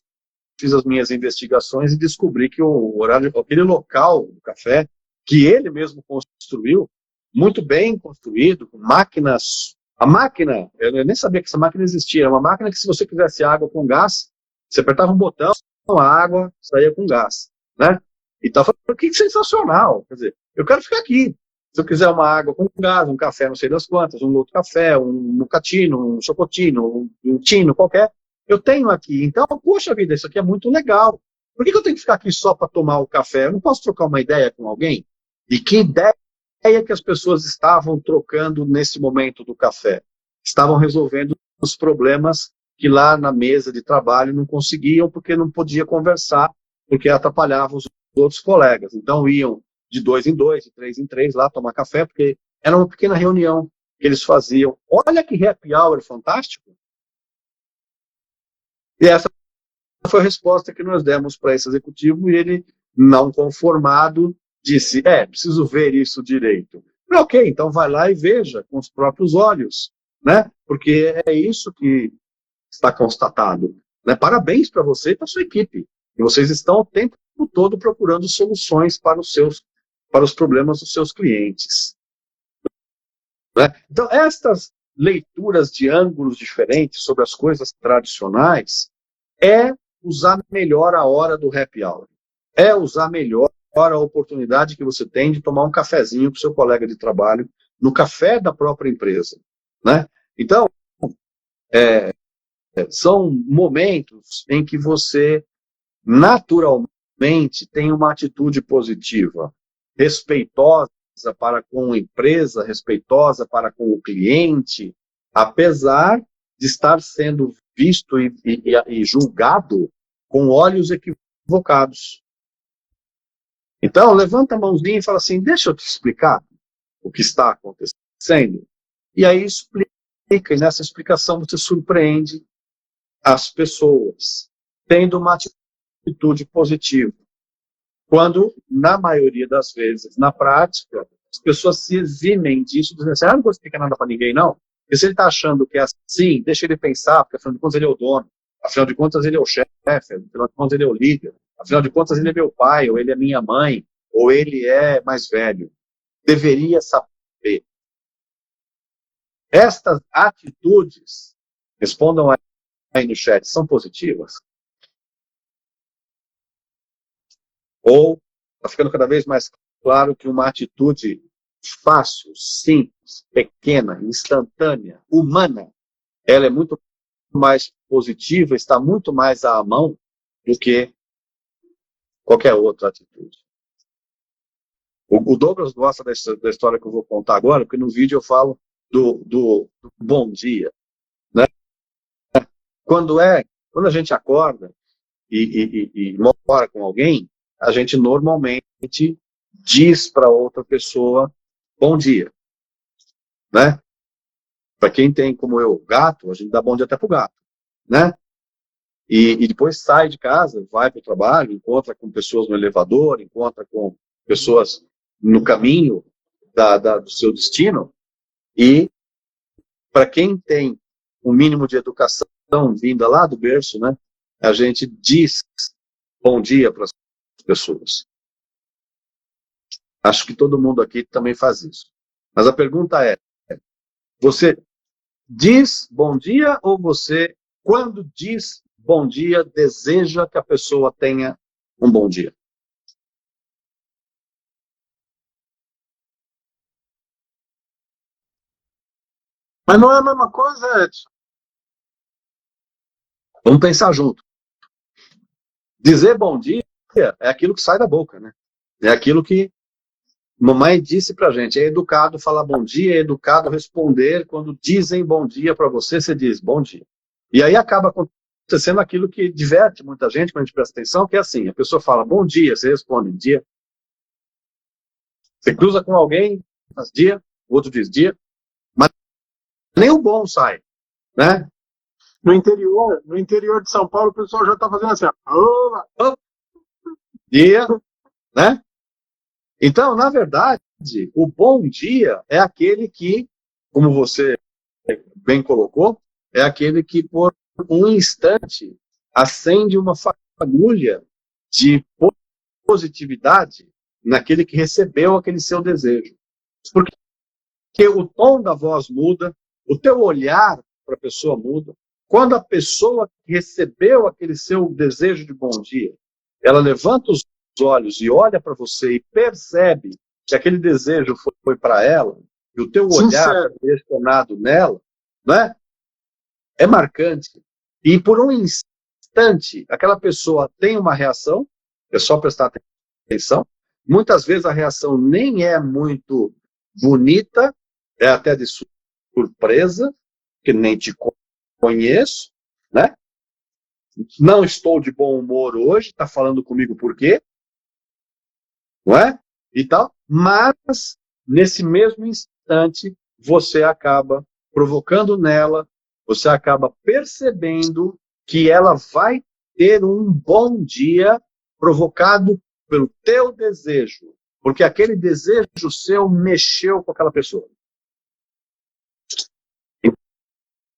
fiz as minhas investigações e descobri que o horário, aquele local do café, que ele mesmo construiu, muito bem construído, com máquinas. A máquina, eu nem sabia que essa máquina existia, era uma máquina que se você quisesse água com gás, você apertava um botão, a água saía com gás, né? Então, que sensacional, quer dizer, eu quero ficar aqui. Se eu quiser uma água com gás, um café não sei das quantas, um outro café, um mocatino, um chocotino, um tino qualquer, eu tenho aqui. Então, poxa vida, isso aqui é muito legal. Por que eu tenho que ficar aqui só para tomar o café? Eu não posso trocar uma ideia com alguém? E que ideia que as pessoas estavam trocando nesse momento do café? Estavam resolvendo os problemas que lá na mesa de trabalho não conseguiam, porque não podia conversar, porque atrapalhava os outros colegas. Então iam de 2 em 2, de 3 em 3 lá tomar café, porque era uma pequena reunião que eles faziam. Olha que happy hour fantástico! E essa foi a resposta que nós demos para esse executivo, e ele, não conformado, disse, preciso ver isso direito. Ok, então vai lá e veja com os próprios olhos, né? Porque é isso que está constatado. Né? Parabéns para você e para a sua equipe. E vocês estão o tempo todo procurando soluções para os problemas dos seus clientes. Né? Então, estas leituras de ângulos diferentes sobre as coisas tradicionais é usar melhor a hora do happy hour. É usar melhor a oportunidade que você tem de tomar um cafezinho com seu colega de trabalho no café da própria empresa. Né? Então, são momentos em que você naturalmente tem uma atitude positiva, respeitosa para com a empresa, respeitosa para com o cliente, apesar de estar sendo visto e julgado com olhos equivocados. Então, levanta a mãozinha e fala assim, deixa eu te explicar o que está acontecendo. E aí explica, e nessa explicação você surpreende as pessoas, tendo uma atitude positiva. Quando, na maioria das vezes, na prática, as pessoas se eximem disso, dizendo assim, não vou explicar nada para ninguém, não. E se ele está achando que é assim, deixa ele pensar, porque afinal de contas ele é o dono, afinal de contas ele é o chefe, afinal de contas ele é o líder, afinal de contas ele é meu pai, ou ele é minha mãe, ou ele é mais velho. Deveria saber. Estas atitudes, respondam aí no chat, são positivas? Ou está ficando cada vez mais claro que uma atitude fácil, simples, pequena, instantânea, humana, ela é muito mais positiva, está muito mais à mão do que qualquer outra atitude. O Douglas gosta da história que eu vou contar agora, porque no vídeo eu falo do bom dia. Né? Quando a gente acorda e mora com alguém, a gente normalmente diz para outra pessoa bom dia. Né? Para quem tem, como eu, gato, a gente dá bom dia até pro gato. Né? E depois sai de casa, vai para o trabalho, encontra com pessoas no elevador, encontra com pessoas no caminho do seu destino. E para quem tem um mínimo de educação vinda lá do berço, né, a gente diz bom dia para as pessoas. Acho que todo mundo aqui também faz isso. Mas a pergunta é, você diz bom dia ou você, quando diz bom dia, deseja que a pessoa tenha um bom dia? Mas não é a mesma coisa, Edson. Vamos pensar junto. Dizer bom dia é aquilo que sai da boca, né? É aquilo que mamãe disse pra gente. É educado falar bom dia, é educado responder. Quando dizem bom dia para você, você diz bom dia. E aí acaba acontecendo aquilo que diverte muita gente quando a gente presta atenção, que é assim, a pessoa fala bom dia, você responde dia. Você cruza com alguém, faz dia, o outro diz dia, mas nem o bom sai, né? No interior de São Paulo, o pessoal já está fazendo assim, ó. Dia, né? Então, na verdade, o bom dia é aquele que, como você bem colocou, é aquele que por um instante acende uma fagulha de positividade naquele que recebeu aquele seu desejo. Porque o tom da voz muda, o teu olhar para a pessoa muda. Quando a pessoa que recebeu aquele seu desejo de bom dia, ela levanta os olhos e olha para você e percebe que aquele desejo foi para ela, e o teu olhar está direcionado nela, né? É marcante. E por um instante, aquela pessoa tem uma reação, é só prestar atenção. Muitas vezes a reação nem é muito bonita, é até de surpresa, que nem te conheço, né? Não estou de bom humor hoje, está falando comigo por quê? Não é? E tal, mas nesse mesmo instante você acaba provocando nela, você acaba percebendo que ela vai ter um bom dia provocado pelo teu desejo, porque aquele desejo seu mexeu com aquela pessoa.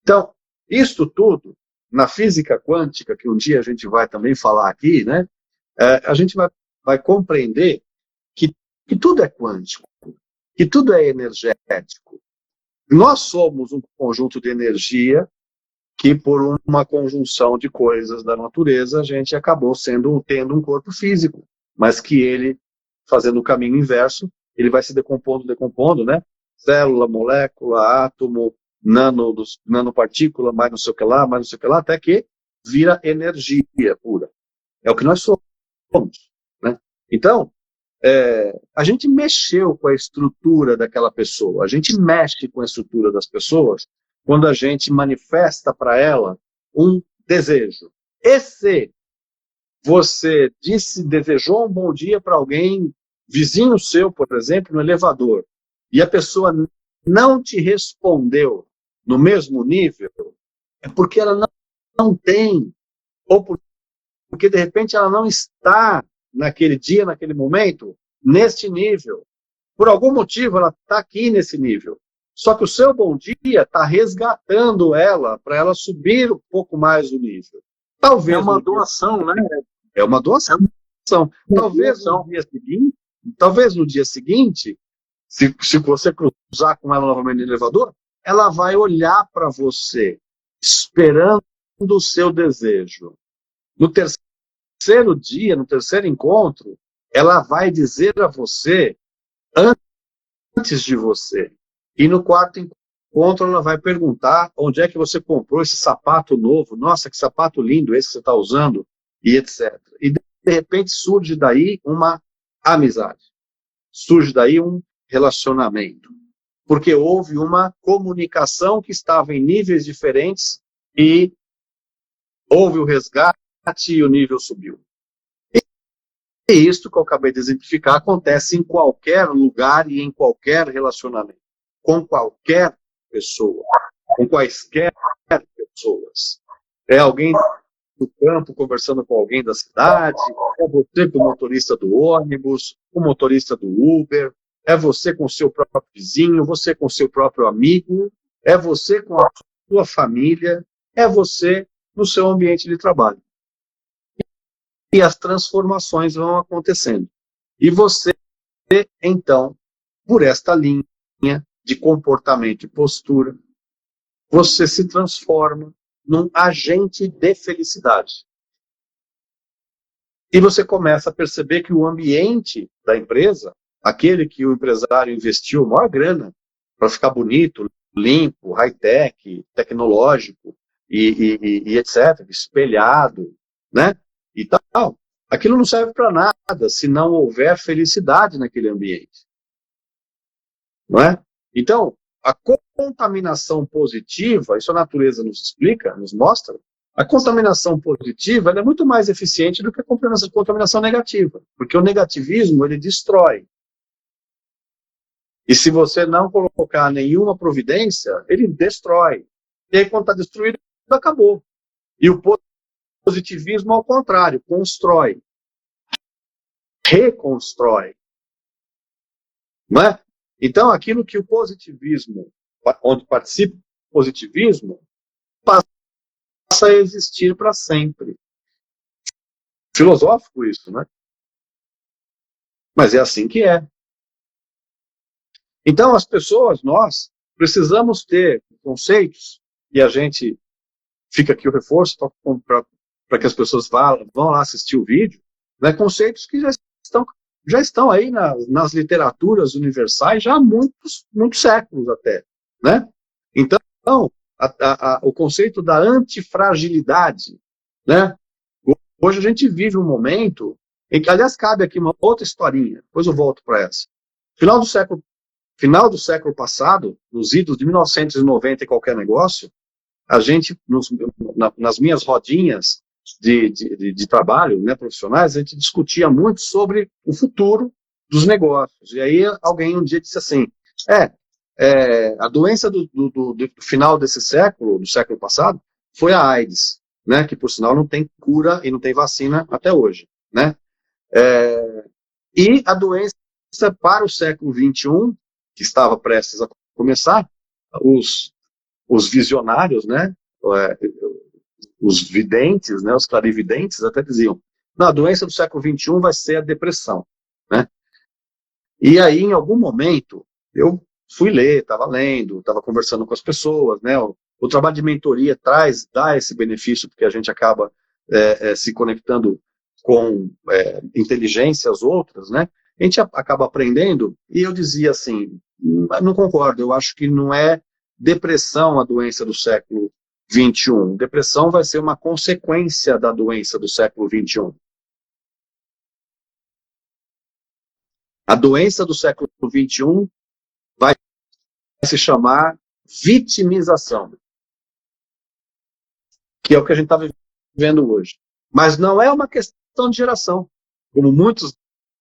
Então, isso tudo, na física quântica, que um dia a gente vai também falar aqui, né, a gente vai compreender que tudo é quântico, que tudo é energético. Nós somos um conjunto de energia que, por uma conjunção de coisas da natureza, a gente acabou tendo um corpo físico, mas que ele, fazendo o caminho inverso, ele vai se decompondo, né? Célula, molécula, átomo, nanopartícula, mais não sei o que lá, até que vira energia pura. É o que nós somos, né? Então, a gente mexeu com a estrutura daquela pessoa, a gente mexe com a estrutura das pessoas quando a gente manifesta para ela um desejo. E se você desejou um bom dia para alguém, vizinho seu, por exemplo, no elevador, e a pessoa não te respondeu no mesmo nível, é porque ela não tem, ou porque de repente ela não está naquele dia, naquele momento, neste nível. Por algum motivo ela está aqui nesse nível. Só que o seu bom dia está resgatando ela para ela subir um pouco mais o nível. Talvez é uma doação, né? É uma doação. Talvez no dia seguinte, se você cruzar com ela novamente no elevador, ela vai olhar para você, esperando o seu desejo. No terceiro dia, no terceiro encontro, ela vai dizer a você antes de você. E no quarto encontro, ela vai perguntar onde é que você comprou esse sapato novo. Nossa, que sapato lindo esse que você está usando, e etc. E de repente surge daí uma amizade. Surge daí um relacionamento. Porque houve uma comunicação que estava em níveis diferentes e houve o resgate e o nível subiu. E isso que eu acabei de exemplificar acontece em qualquer lugar e em qualquer relacionamento, com qualquer pessoa, com quaisquer pessoas. É alguém do campo conversando com alguém da cidade, é você com o motorista do ônibus, o motorista do Uber, é você com o seu próprio vizinho, você com o seu próprio amigo, é você com a sua família, é você no seu ambiente de trabalho. E as transformações vão acontecendo. E você, então, por esta linha de comportamento e postura, você se transforma num agente de felicidade. E você começa a perceber que o ambiente da empresa, aquele que o empresário investiu a maior grana para ficar bonito, limpo, high-tech, tecnológico e etc., espelhado, né? E tal. Aquilo não serve para nada se não houver felicidade naquele ambiente. Não é? Então, a contaminação positiva, isso a natureza nos explica, nos mostra, a contaminação positiva ela é muito mais eficiente do que a contaminação negativa, porque o negativismo ele destrói. E se você não colocar nenhuma providência, ele destrói. E aí, quando está destruído, acabou. E o positivismo, ao contrário, constrói, reconstrói. Não é? Então, aquilo que o positivismo, onde participa o positivismo, passa a existir para sempre. Filosófico isso, né? Mas é assim que é. Então, as pessoas, nós, precisamos ter conceitos, e a gente fica aqui o reforço para que as pessoas vão lá assistir o vídeo, né, conceitos que já estão aí nas literaturas universais já há muitos séculos até. Né? Então, o conceito da antifragilidade, né? Hoje a gente vive um momento em que, aliás, cabe aqui uma outra historinha, depois eu volto para essa. final do século passado, nos idos de 1990 e qualquer negócio, a gente, nas minhas rodinhas de trabalho, né, profissionais, a gente discutia muito sobre o futuro dos negócios. E aí alguém um dia disse assim, a doença do final desse século, do século passado, foi a AIDS, né, que por sinal não tem cura e não tem vacina até hoje, né? E a doença para o século XXI, que estava prestes a começar, os visionários, né, os videntes, né, os clarividentes até diziam, não, a doença do século XXI vai ser a depressão, né? E aí, em algum momento, eu fui ler, estava lendo, estava conversando com as pessoas, né? O trabalho de mentoria dá esse benefício, porque a gente acaba se conectando com inteligências outras, né? A gente acaba aprendendo, e eu dizia assim, não concordo, eu acho que não é depressão a doença do século XXI. Depressão vai ser uma consequência da doença do século XXI. A doença do século XXI vai se chamar vitimização, que é o que a gente está vivendo hoje. Mas não é uma questão de geração, como muitos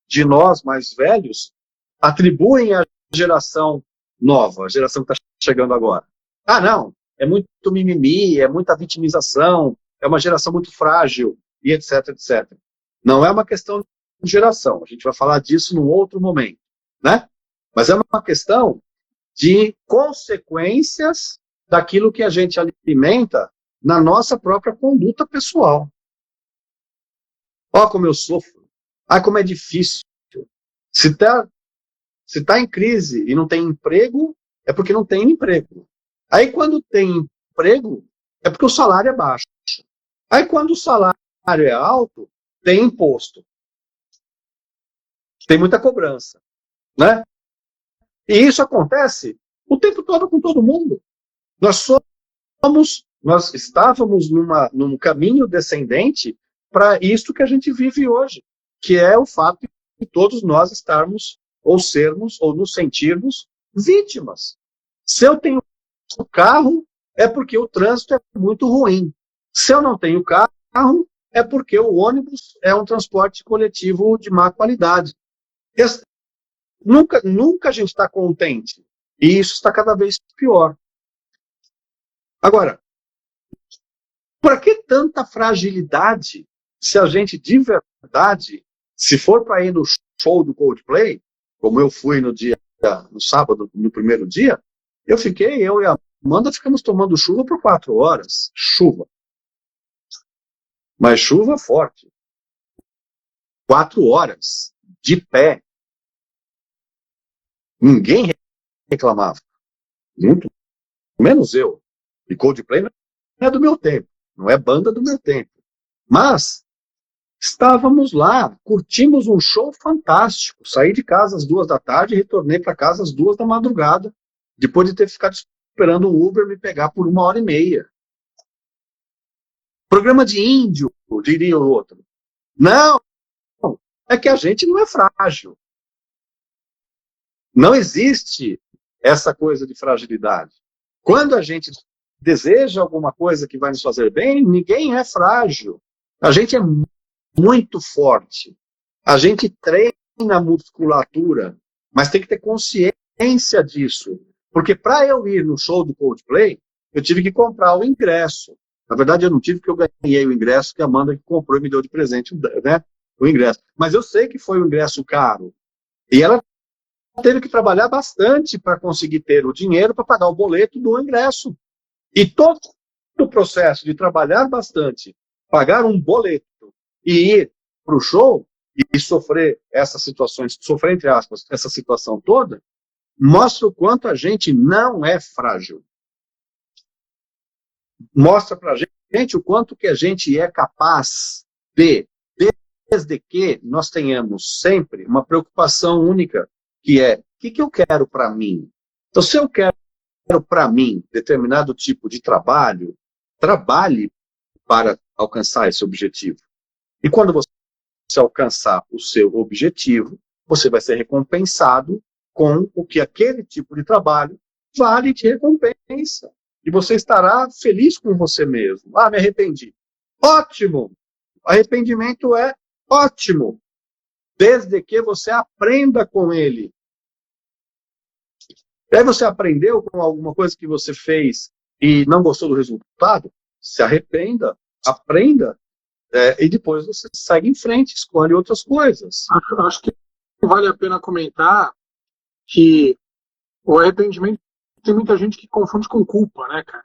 de nós mais velhos atribuem à geração nova, a geração que está chegando agora. Ah, não, é muito mimimi, é muita vitimização, é uma geração muito frágil, e etc, etc. Não é uma questão de geração, a gente vai falar disso num outro momento, né? Mas é uma questão de consequências daquilo que a gente alimenta na nossa própria conduta pessoal. Ó como eu sofro, como é difícil. Se tá em crise e não tem emprego, é porque não tem emprego. Aí quando tem emprego, é porque o salário é baixo. Aí quando o salário é alto, tem imposto. Tem muita cobrança, né? E isso acontece o tempo todo com todo mundo. Nós estávamos num caminho descendente para isso que a gente vive hoje, que é o fato de todos nós estarmos, ou sermos, ou nos sentirmos vítimas. Se eu tenho carro, é porque o trânsito é muito ruim. Se eu não tenho carro, é porque o ônibus é um transporte coletivo de má qualidade. Nunca a gente está contente. E isso está cada vez pior. Agora, por que tanta fragilidade se a gente de verdade, se for para ir no show do Coldplay, como eu fui no sábado, no primeiro dia, eu e a Amanda ficamos tomando chuva por 4 horas. Chuva. Mas chuva forte. 4 horas. De pé. Ninguém reclamava. Muito menos eu. E Coldplay não é do meu tempo. Não é banda do meu tempo. Mas estávamos lá, curtimos um show fantástico. Saí de casa às 2 da tarde e retornei para casa às 2 da madrugada, depois de ter ficado esperando o Uber me pegar por 1h30. Programa de índio, diria o outro. Não, é que a gente não é frágil. Não existe essa coisa de fragilidade. Quando a gente deseja alguma coisa que vai nos fazer bem, ninguém é frágil. A gente é muito forte. A gente treina a musculatura, mas tem que ter consciência disso. Porque para eu ir no show do Coldplay, eu tive que comprar o ingresso. Na verdade, eu não tive, porque eu ganhei o ingresso que a Amanda comprou e me deu de presente, né, o ingresso. Mas eu sei que foi um ingresso caro. E ela teve que trabalhar bastante para conseguir ter o dinheiro para pagar o boleto do ingresso. E todo o processo de trabalhar bastante, pagar um boleto e ir para o show e sofrer essas situações, sofrer, entre aspas, essa situação toda, mostra o quanto a gente não é frágil. Mostra para a gente o quanto que a gente é capaz desde que nós tenhamos sempre uma preocupação única, que é, o que eu quero para mim? Então, se eu quero para mim determinado tipo de trabalho, trabalhe para alcançar esse objetivo. E quando você alcançar o seu objetivo, você vai ser recompensado com o que aquele tipo de trabalho vale e te recompensa. E você estará feliz com você mesmo. Ah, me arrependi. Ótimo! Arrependimento é ótimo, desde que você aprenda com ele. Aí você aprendeu com alguma coisa que você fez e não gostou do resultado? Se arrependa, aprenda, e depois você segue em frente, escolhe outras coisas. Acho que vale a pena comentar que o arrependimento, tem muita gente que confunde com culpa, né, cara?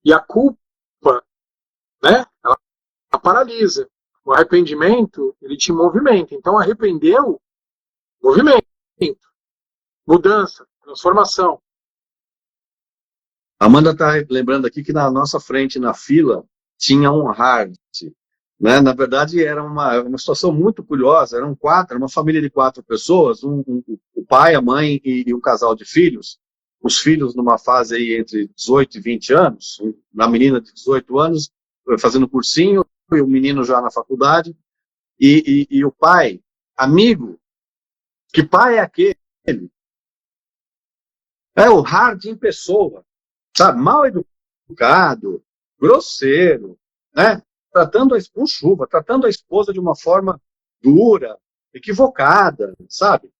E a culpa, né, ela paralisa. O arrependimento, ele te movimenta. Então, arrependeu, movimento, mudança, transformação. A Amanda está lembrando aqui que na nossa frente, na fila, tinha um hard. Né? Na verdade, era uma situação muito curiosa. Eram quatro, era uma família de 4 pessoas, o pai, a mãe e um casal de filhos. Os filhos numa fase aí entre 18 e 20 anos, na menina de 18 anos, fazendo cursinho, e o menino já na faculdade, e o pai, amigo, que pai é aquele? É o hard em pessoa, sabe? Mal educado, grosseiro, né? Com chuva, tratando a esposa de uma forma dura, equivocada, sabe?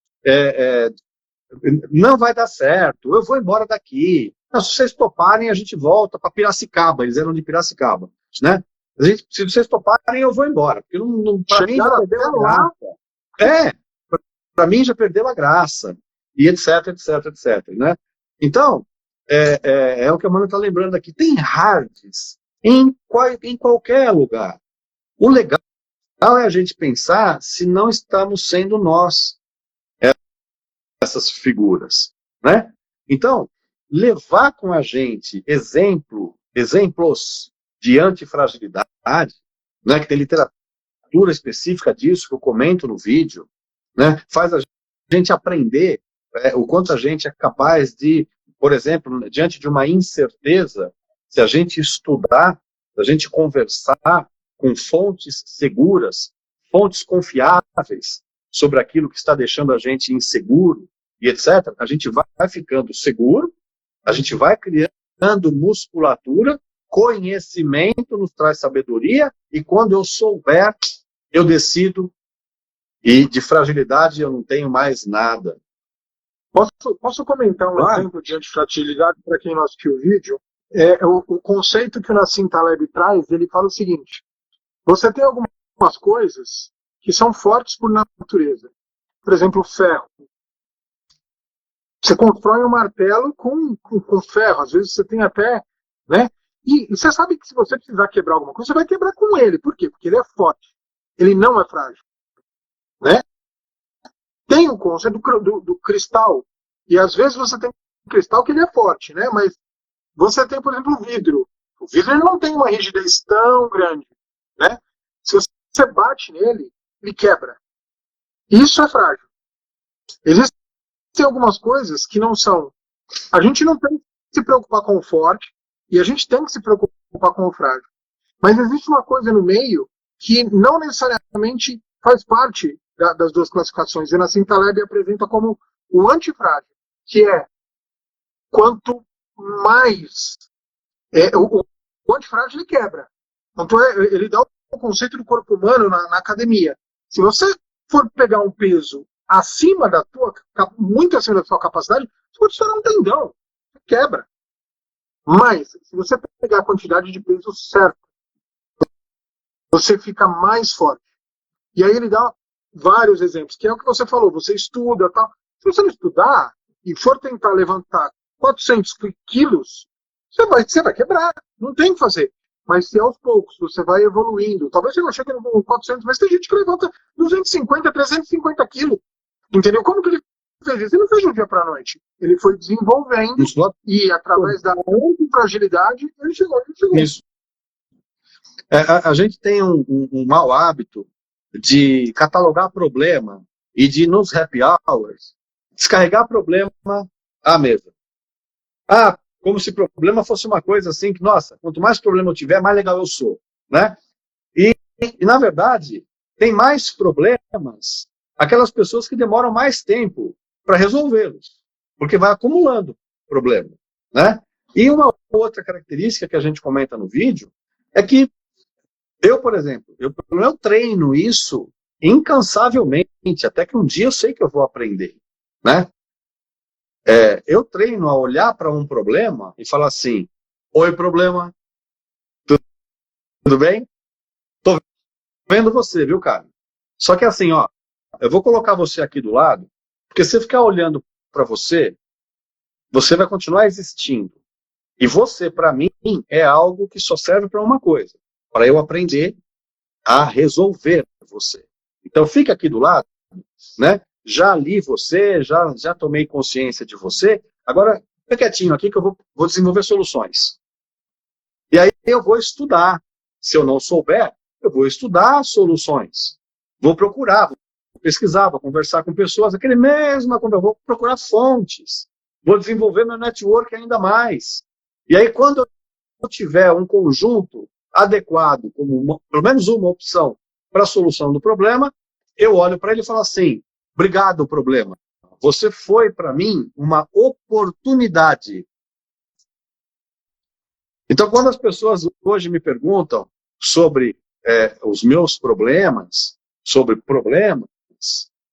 Não vai dar certo, eu vou embora daqui. Não, se vocês toparem, a gente volta para Piracicaba, eles eram de Piracicaba, né? Se vocês toparem, eu vou embora, porque para mim já perdeu a graça. Para mim já perdeu a graça, e etc, etc, etc, né? Então, é o que a Amanda está lembrando aqui, tem hards em qualquer lugar. O legal é a gente pensar se não estamos sendo nós essas figuras, né? Então, levar com a gente exemplos de antifragilidade, né, que tem literatura específica disso, que eu comento no vídeo, né, faz a gente aprender o quanto a gente é capaz de, por exemplo, diante de uma incerteza, se a gente estudar, se a gente conversar com fontes seguras, fontes confiáveis sobre aquilo que está deixando a gente inseguro e etc., a gente vai ficando seguro, a gente vai criando musculatura, conhecimento nos traz sabedoria, e quando eu souber, eu decido, e de fragilidade eu não tenho mais nada. Posso comentar um exemplo de antifragilidade para quem não assistiu o vídeo? O conceito que o Nassim Taleb traz, ele fala o seguinte: você tem algumas coisas que são fortes por natureza. Por exemplo, o ferro. Você constrói um martelo com ferro, às vezes você tem até, né? E você sabe que se você precisar quebrar alguma coisa, você vai quebrar com ele. Por quê? Porque ele é forte. Ele não é frágil, né? Tem o conceito do cristal. E às vezes você tem um cristal que ele é forte, né? Mas você tem, por exemplo, o vidro. O vidro ele não tem uma rigidez tão grande, né? Se você bate nele, ele quebra. Isso é frágil. Existem algumas coisas que não são. A gente não tem que se preocupar com o forte e a gente tem que se preocupar com o frágil. Mas existe uma coisa no meio que não necessariamente faz parte das duas classificações. E Nassim Taleb apresenta como o antifrágil, que é quanto mais o antifrágil ele quebra. Então ele dá o conceito do corpo humano na academia. Se você for pegar um peso acima da tua, muito acima da sua capacidade, você pode estourar um tendão, quebra. Mas, se você pegar a quantidade de peso certa, você fica mais forte. E aí ele dá vários exemplos, que é o que você falou, você estuda, tal. Se você não estudar e for tentar levantar 400 quilos, você vai quebrar, não tem o que fazer. Mas se aos poucos você vai evoluindo, talvez você não chegue no 400, mas tem gente que levanta 250, 350 quilos. Entendeu? Como que ele fez isso? Ele não fez de um dia para a noite. Ele foi desenvolvendo e, através da fragilidade, ele chegou. Isso. A gente tem um mau hábito de catalogar problema e de, nos happy hours, descarregar problema à mesa. Como se problema fosse uma coisa assim que, nossa, quanto mais problema eu tiver, mais legal eu sou, né? E na verdade, tem mais problemas aquelas pessoas que demoram mais tempo para resolvê-los, porque vai acumulando problema, né? E uma outra característica que a gente comenta no vídeo é que eu, por exemplo, eu treino isso incansavelmente, até que um dia eu sei que eu vou aprender, né? Eu treino a olhar para um problema e falar assim: oi, problema, tudo bem? Tô vendo você, viu, cara? Só que assim, ó, eu vou colocar você aqui do lado, porque se eu ficar olhando para você, você vai continuar existindo. E você, para mim, é algo que só serve para uma coisa, para eu aprender a resolver você. Então fica aqui do lado, né? Já li você, já tomei consciência de você, agora fica quietinho aqui que eu vou desenvolver soluções. E aí eu vou estudar. Se eu não souber, eu vou estudar soluções. Vou procurar, vou pesquisar, vou conversar com pessoas, aquele mesmo, vou procurar fontes. Vou desenvolver meu network ainda mais. E aí quando eu tiver um conjunto adequado, como pelo menos uma opção para a solução do problema, eu olho para ele e falo assim: obrigado, problema. Você foi, para mim, uma oportunidade. Então, quando as pessoas hoje me perguntam sobre os meus problemas, sobre problemas,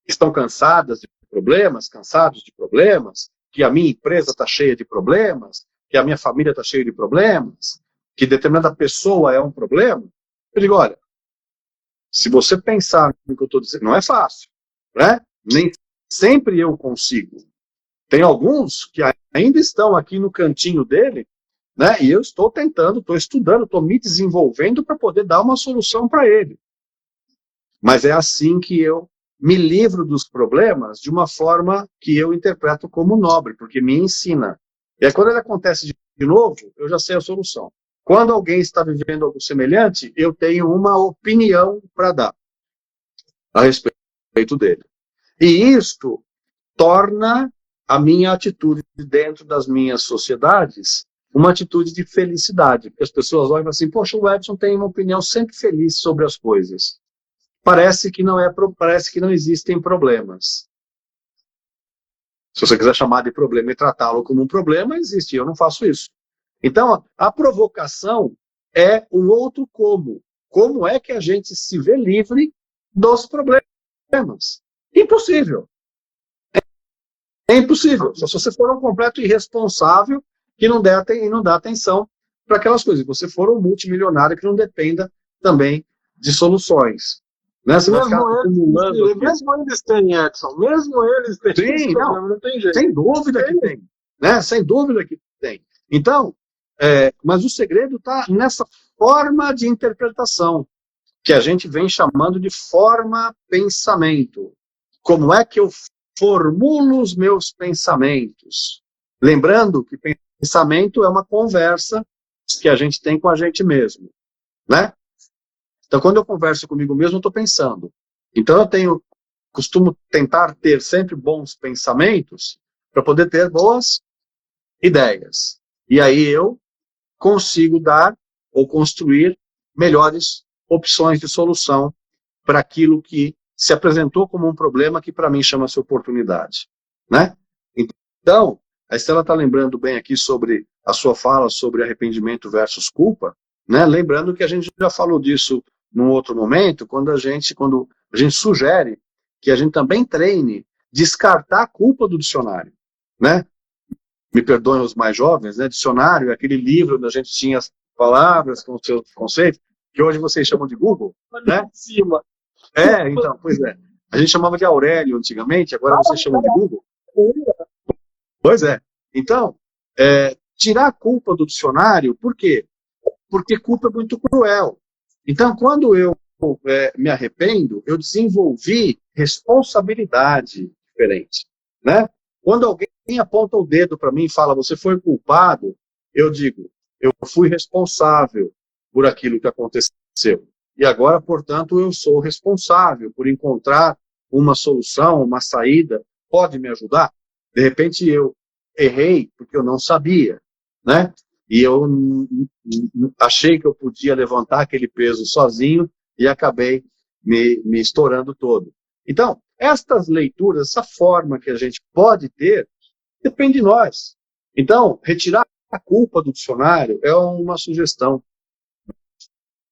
estão cansadas de problemas, cansados de problemas, que a minha empresa está cheia de problemas, que a minha família está cheia de problemas, que determinada pessoa é um problema, eu digo: olha, se você pensar no que eu estou dizendo, não é fácil, né? Nem sempre eu consigo. Tem alguns que ainda estão aqui no cantinho dele, né? E eu estou tentando, estou estudando, estou me desenvolvendo para poder dar uma solução para ele. Mas é assim que eu me livro dos problemas de uma forma que eu interpreto como nobre, porque me ensina. E aí quando ele acontece de novo, eu já sei a solução. Quando alguém está vivendo algo semelhante, eu tenho uma opinião para dar a respeito dele. E isto torna a minha atitude dentro das minhas sociedades uma atitude de felicidade. Porque as pessoas olham assim: poxa, o Edson tem uma opinião sempre feliz sobre as coisas. Parece que não existem problemas. Se você quiser chamar de problema e tratá-lo como um problema, existe. Eu não faço isso. Então, a provocação é um outro como. Como é que a gente se vê livre dos problemas? Impossível. É impossível. Só se você for um completo irresponsável que não dá atenção para aquelas coisas. Se você for um multimilionário que não dependa também de soluções. Né? Você vai ficar acumulando. Mesmo eles têm, Edson. Mesmo eles têm. Sim, não tem jeito. Sem dúvida que tem. Né? Sem dúvida que tem. Então, mas o segredo está nessa forma de interpretação, que a gente vem chamando de forma-pensamento. Como é que eu formulo os meus pensamentos? Lembrando que pensamento é uma conversa que a gente tem com a gente mesmo, né? Então, quando eu converso comigo mesmo, eu estou pensando. Então, costumo tentar ter sempre bons pensamentos para poder ter boas ideias. E aí eu consigo dar ou construir melhores opções de solução para aquilo que se apresentou como um problema que para mim chama-se oportunidade, né? Então, a Estela está lembrando bem aqui sobre a sua fala sobre arrependimento versus culpa, né? Lembrando que a gente já falou disso num outro momento, quando a gente sugere que a gente também treine descartar a culpa do dicionário, né? Me perdoem os mais jovens, né? Dicionário é aquele livro onde a gente tinha as palavras com seus conceitos, que hoje vocês chamam de Google, né? Em cima. Então, pois é. A gente chamava de Aurélio antigamente, agora vocês chamam de Google. Pois é. Então, tirar a culpa do dicionário, por quê? Porque culpa é muito cruel. Então, quando eu me arrependo, eu desenvolvi responsabilidade diferente, né? Quando alguém aponta o dedo para mim e fala: você foi culpado, eu digo: eu fui responsável por aquilo que aconteceu. E agora, portanto, eu sou responsável por encontrar uma solução, uma saída. Pode me ajudar? De repente eu errei porque eu não sabia, né? E eu achei que eu podia levantar aquele peso sozinho e acabei me estourando todo. Então, estas leituras, essa forma que a gente pode ter, depende de nós. Então, retirar a culpa do dicionário é uma sugestão,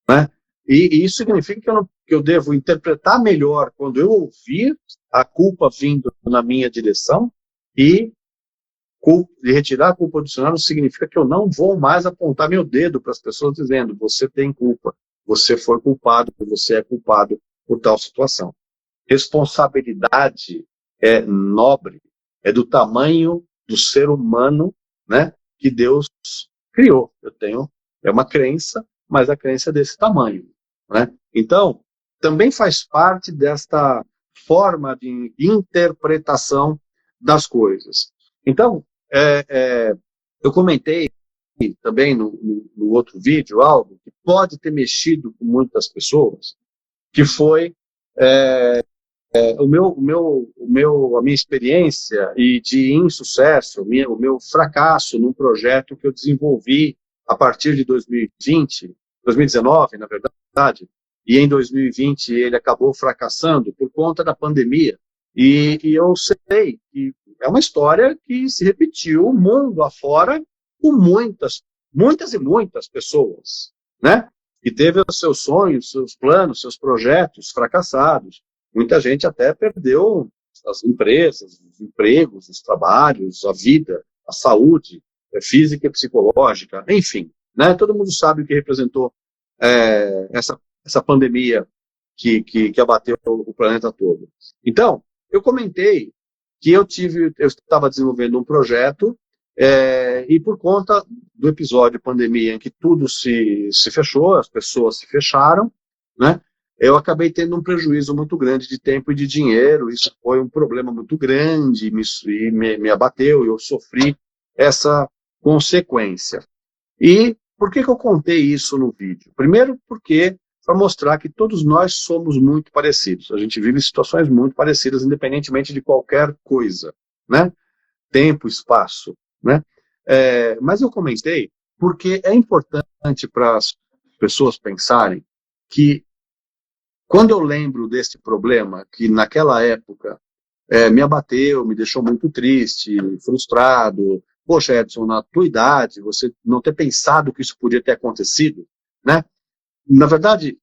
né? E isso significa que eu devo interpretar melhor quando eu ouvir a culpa vindo na minha direção, e retirar a culpa do dicionário significa que eu não vou mais apontar meu dedo para as pessoas dizendo: você tem culpa, você foi culpado, você é culpado por tal situação. Responsabilidade é nobre, é do tamanho do ser humano, né, que Deus criou. É uma crença, mas a crença é desse tamanho, né? Então, também faz parte desta forma de interpretação das coisas. Então, eu comentei também no outro vídeo algo que pode ter mexido com muitas pessoas, que foi a minha experiência e de insucesso, o meu fracasso num projeto que eu desenvolvi a partir de 2020, 2019, na verdade, e em 2020 ele acabou fracassando por conta da pandemia. E eu sei que é uma história que se repetiu mundo afora com muitas e muitas pessoas, né? E teve os seus sonhos, seus planos, seus projetos fracassados. Muita gente até perdeu as empresas, os empregos, os trabalhos, a vida, a saúde física e psicológica, enfim, né? Todo mundo sabe o que representou essa pandemia que abateu o planeta todo. Então, eu comentei que eu estava desenvolvendo um projeto e por conta do episódio pandemia em que tudo se fechou, as pessoas se fecharam, né? Eu acabei tendo um prejuízo muito grande de tempo e de dinheiro. Isso foi um problema muito grande, me abateu, eu sofri essa consequência. E por que eu contei isso no vídeo? Primeiro porque para mostrar que todos nós somos muito parecidos. A gente vive situações muito parecidas, independentemente de qualquer coisa, né? Tempo, espaço, né? Mas eu comentei porque é importante para as pessoas pensarem que quando eu lembro desse problema, que naquela época me abateu, me deixou muito triste, frustrado, poxa, Edson, na tua idade, você não ter pensado que isso podia ter acontecido, né? Na verdade,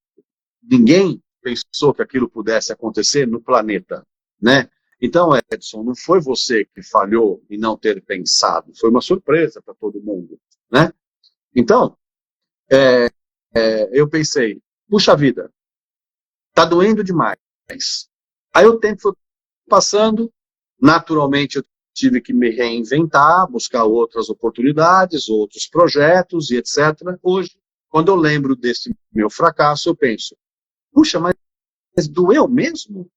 ninguém pensou que aquilo pudesse acontecer no planeta, né? Então, Edson, não foi você que falhou em não ter pensado, foi uma surpresa para todo mundo, né? Então, eu pensei, puxa vida, tá doendo demais. Aí o tempo foi passando, naturalmente eu tive que me reinventar, buscar outras oportunidades, outros projetos e etc. Hoje, quando eu lembro desse meu fracasso, eu penso, puxa, mas doeu mesmo?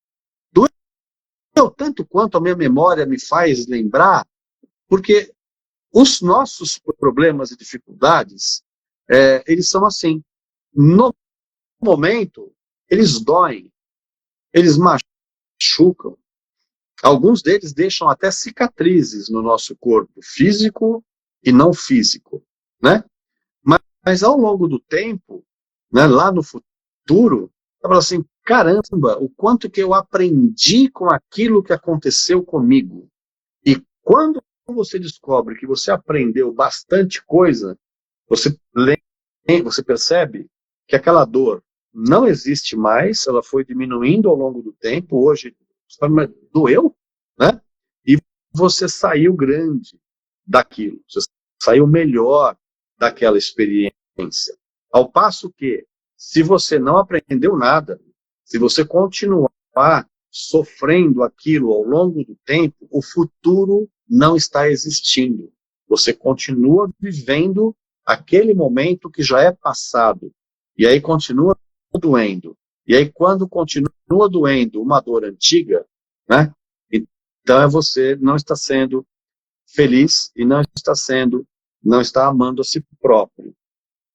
Doeu tanto quanto a minha memória me faz lembrar? Porque os nossos problemas e dificuldades, eles são assim. No momento, eles doem, eles machucam. Alguns deles deixam até cicatrizes no nosso corpo, físico e não físico, né? Mas ao longo do tempo, né, lá no futuro, eu falo assim, caramba, o quanto que eu aprendi com aquilo que aconteceu comigo. E quando você descobre que você aprendeu bastante coisa, você percebe que aquela dor não existe mais, ela foi diminuindo ao longo do tempo, hoje, doeu, né? E você saiu grande daquilo, você saiu melhor daquela experiência. Ao passo que, se você não aprendeu nada, se você continuar sofrendo aquilo ao longo do tempo, o futuro não está existindo. Você continua vivendo aquele momento que já é passado. E aí continua doendo. E aí, quando continua doendo uma dor antiga, né? Então você não está sendo feliz e não está amando a si próprio.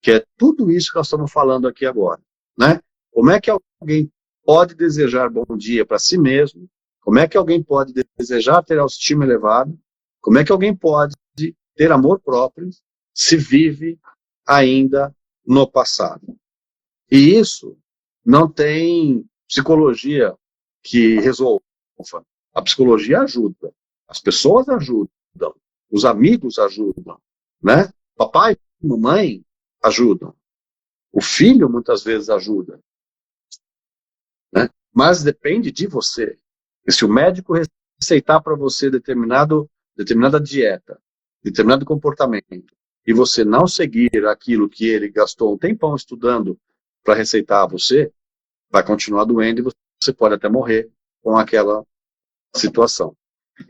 Que é tudo isso que nós estamos falando aqui agora, né? Como é que alguém pode desejar bom dia para si mesmo? Como é que alguém pode desejar ter autoestima elevada? Como é que alguém pode ter amor próprio se vive ainda no passado? E isso não tem psicologia que resolva. A psicologia ajuda, as pessoas ajudam, os amigos ajudam, né? Papai e mamãe ajudam, o filho muitas vezes ajuda, né? Mas depende de você. E se o médico receitar para você determinada dieta, determinado comportamento, e você não seguir aquilo que ele gastou um tempão estudando para receitar a você, vai continuar doendo e você pode até morrer com aquela situação.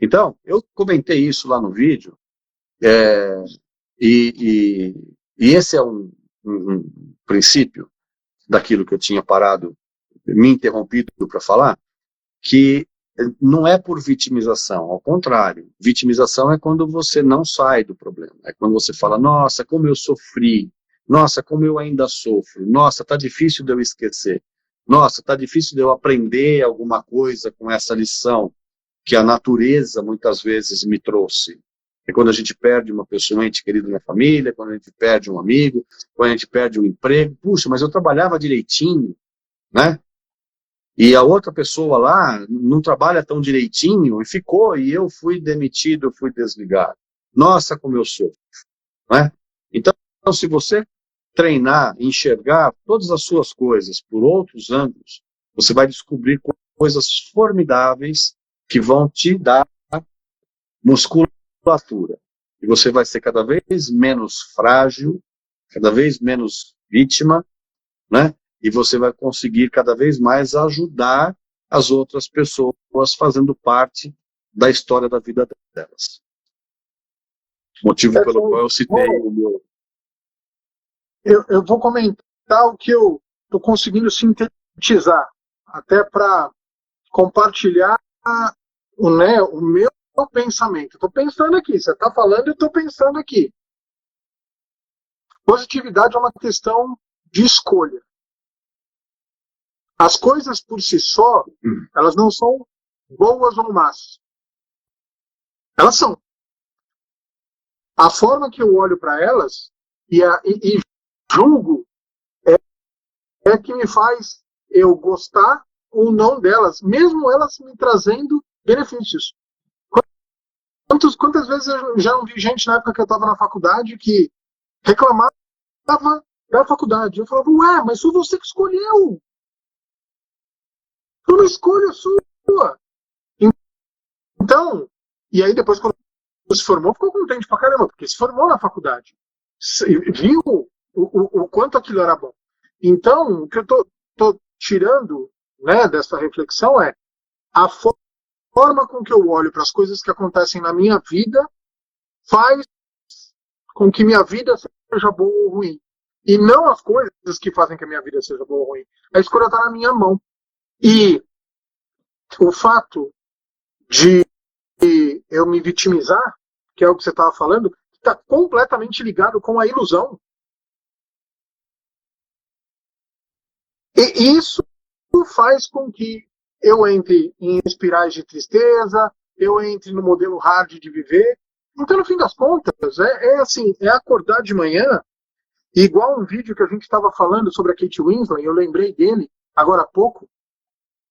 Então, eu comentei isso lá no vídeo, e esse é um princípio daquilo que eu tinha parado, me interrompido para falar, que não é por vitimização, ao contrário. Vitimização é quando você não sai do problema, é quando você fala, nossa, como eu sofri, nossa, como eu ainda sofro, nossa, tá difícil de eu esquecer, nossa, tá difícil de eu aprender alguma coisa com essa lição que a natureza muitas vezes me trouxe. É quando a gente perde uma pessoa, um ente querido na família, quando a gente perde um amigo, quando a gente perde um emprego, puxa, mas eu trabalhava direitinho, né? E a outra pessoa lá não trabalha tão direitinho e ficou, e eu fui demitido, fui desligado. Nossa, como eu sofro, né? Então, se você treinar, enxergar todas as suas coisas por outros ângulos, você vai descobrir coisas formidáveis que vão te dar musculatura. E você vai ser cada vez menos frágil, cada vez menos vítima, né? E você vai conseguir cada vez mais ajudar as outras pessoas fazendo parte da história da vida delas. Motivo pelo qual eu citei o meu... Eu vou comentar o que eu estou conseguindo sintetizar, até para compartilhar o meu pensamento. Estou pensando aqui, você está falando, eu estou pensando aqui. Positividade é uma questão de escolha. As coisas por si só, elas não são boas ou más. Elas são. A forma que eu olho para elas e julgo é que me faz eu gostar ou não delas, mesmo elas me trazendo benefícios. Quantas vezes eu já não vi gente na época que eu estava na faculdade que reclamava da faculdade? Eu falava, ué, mas foi você que escolheu. Foi uma escolha sua. Então, e aí depois quando se formou, ficou contente pra caramba, porque se formou na faculdade. Viu o quanto aquilo era bom. Então, o que eu tô tirando, né, dessa reflexão é a forma com que eu olho para as coisas que acontecem na minha vida faz com que minha vida seja boa ou ruim. E não as coisas que fazem que a minha vida seja boa ou ruim. A escolha está na minha mão. E o fato de eu me vitimizar, que é o que você estava falando, está completamente ligado com a ilusão. E isso faz com que eu entre em espirais de tristeza, eu entre no modelo hard de viver. Então, no fim das contas, assim, é acordar de manhã, igual um vídeo que a gente estava falando sobre a Kate Winslet, eu lembrei dele agora há pouco,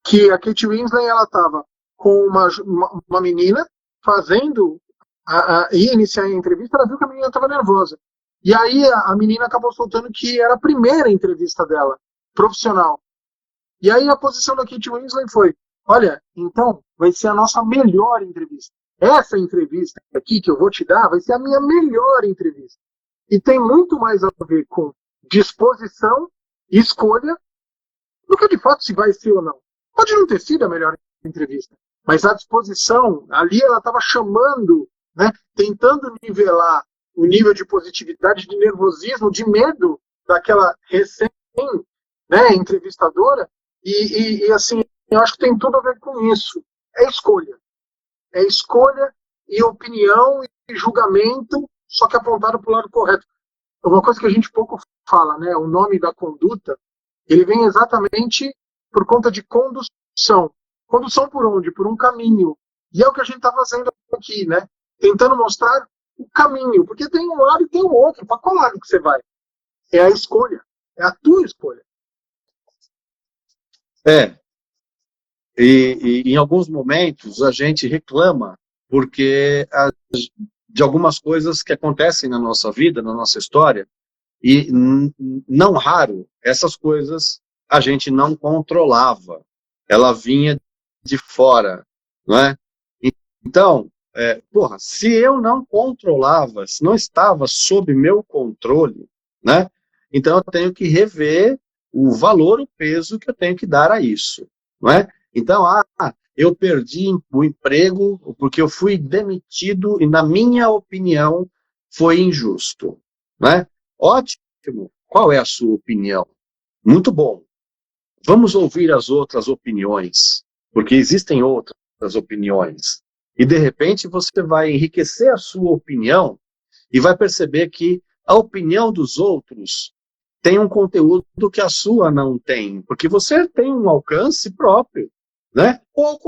que a Kate Winslet, ela estava com uma menina fazendo, ia iniciar a entrevista, ela viu que a menina estava nervosa. E aí a menina acabou soltando que era a primeira entrevista dela, profissional. E aí a posição da Kate Winslet foi, olha, então vai ser a nossa melhor entrevista. Essa entrevista aqui que eu vou te dar vai ser a minha melhor entrevista. E tem muito mais a ver com disposição e escolha do que de fato se vai ser ou não. Pode não ter sido a melhor entrevista, mas a disposição, ali ela estava chamando, né, tentando nivelar o nível de positividade, de nervosismo, de medo daquela recém, né, entrevistadora, e assim, eu acho que tem tudo a ver com isso. É escolha. É escolha e opinião e julgamento, só que apontado para o lado correto. Uma coisa que a gente pouco fala, né, o nome da conduta, ele vem exatamente por conta de condução. Condução por onde? Por um caminho. E é o que a gente está fazendo aqui, né? Tentando mostrar o caminho. Porque tem um lado e tem o outro. Para qual lado que você vai? É a escolha. É a tua escolha. em alguns momentos a gente reclama porque de algumas coisas que acontecem na nossa vida, na nossa história, e não raro, essas coisas a gente não controlava. Ela vinha de fora, não é? Então, porra, se eu não controlava, se não estava sob meu controle, né? Então eu tenho que rever o valor, o peso que eu tenho que dar a isso, não é? Então, eu perdi o emprego porque eu fui demitido e, na minha opinião, foi injusto, né? Ótimo. Qual é a sua opinião? Muito bom. Vamos ouvir as outras opiniões, porque existem outras opiniões. E, de repente, você vai enriquecer a sua opinião e vai perceber que a opinião dos outros tem um conteúdo que a sua não tem, porque você tem um alcance próprio, né? Ou ao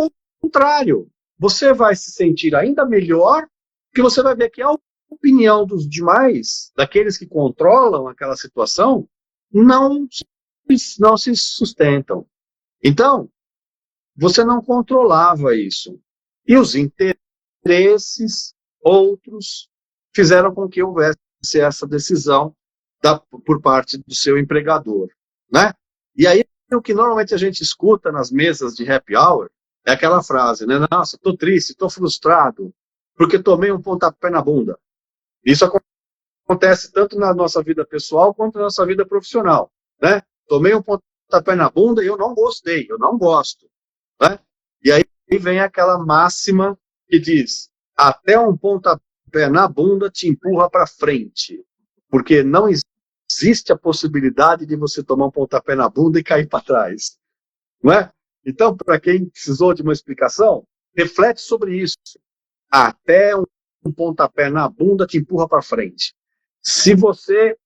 contrário, você vai se sentir ainda melhor, porque você vai ver que a opinião dos demais, daqueles que controlam aquela situação, não, não se sustentam. Então, você não controlava isso. E os interesses outros fizeram com que houvesse essa decisão por parte do seu empregador, né? E aí, o que normalmente a gente escuta nas mesas de happy hour é aquela frase, né? Nossa, estou triste, estou frustrado, porque tomei um pontapé na bunda. Isso acontece tanto na nossa vida pessoal quanto na nossa vida profissional, né? Tomei um pontapé na bunda e eu não gostei, eu não gosto, né? E aí vem aquela máxima que diz: até um pontapé na bunda te empurra para frente, porque não existe a possibilidade de você tomar um pontapé na bunda e cair para trás, não é? Então, para quem precisou de uma explicação, reflete sobre isso. Até um pontapé na bunda te empurra para frente. Se você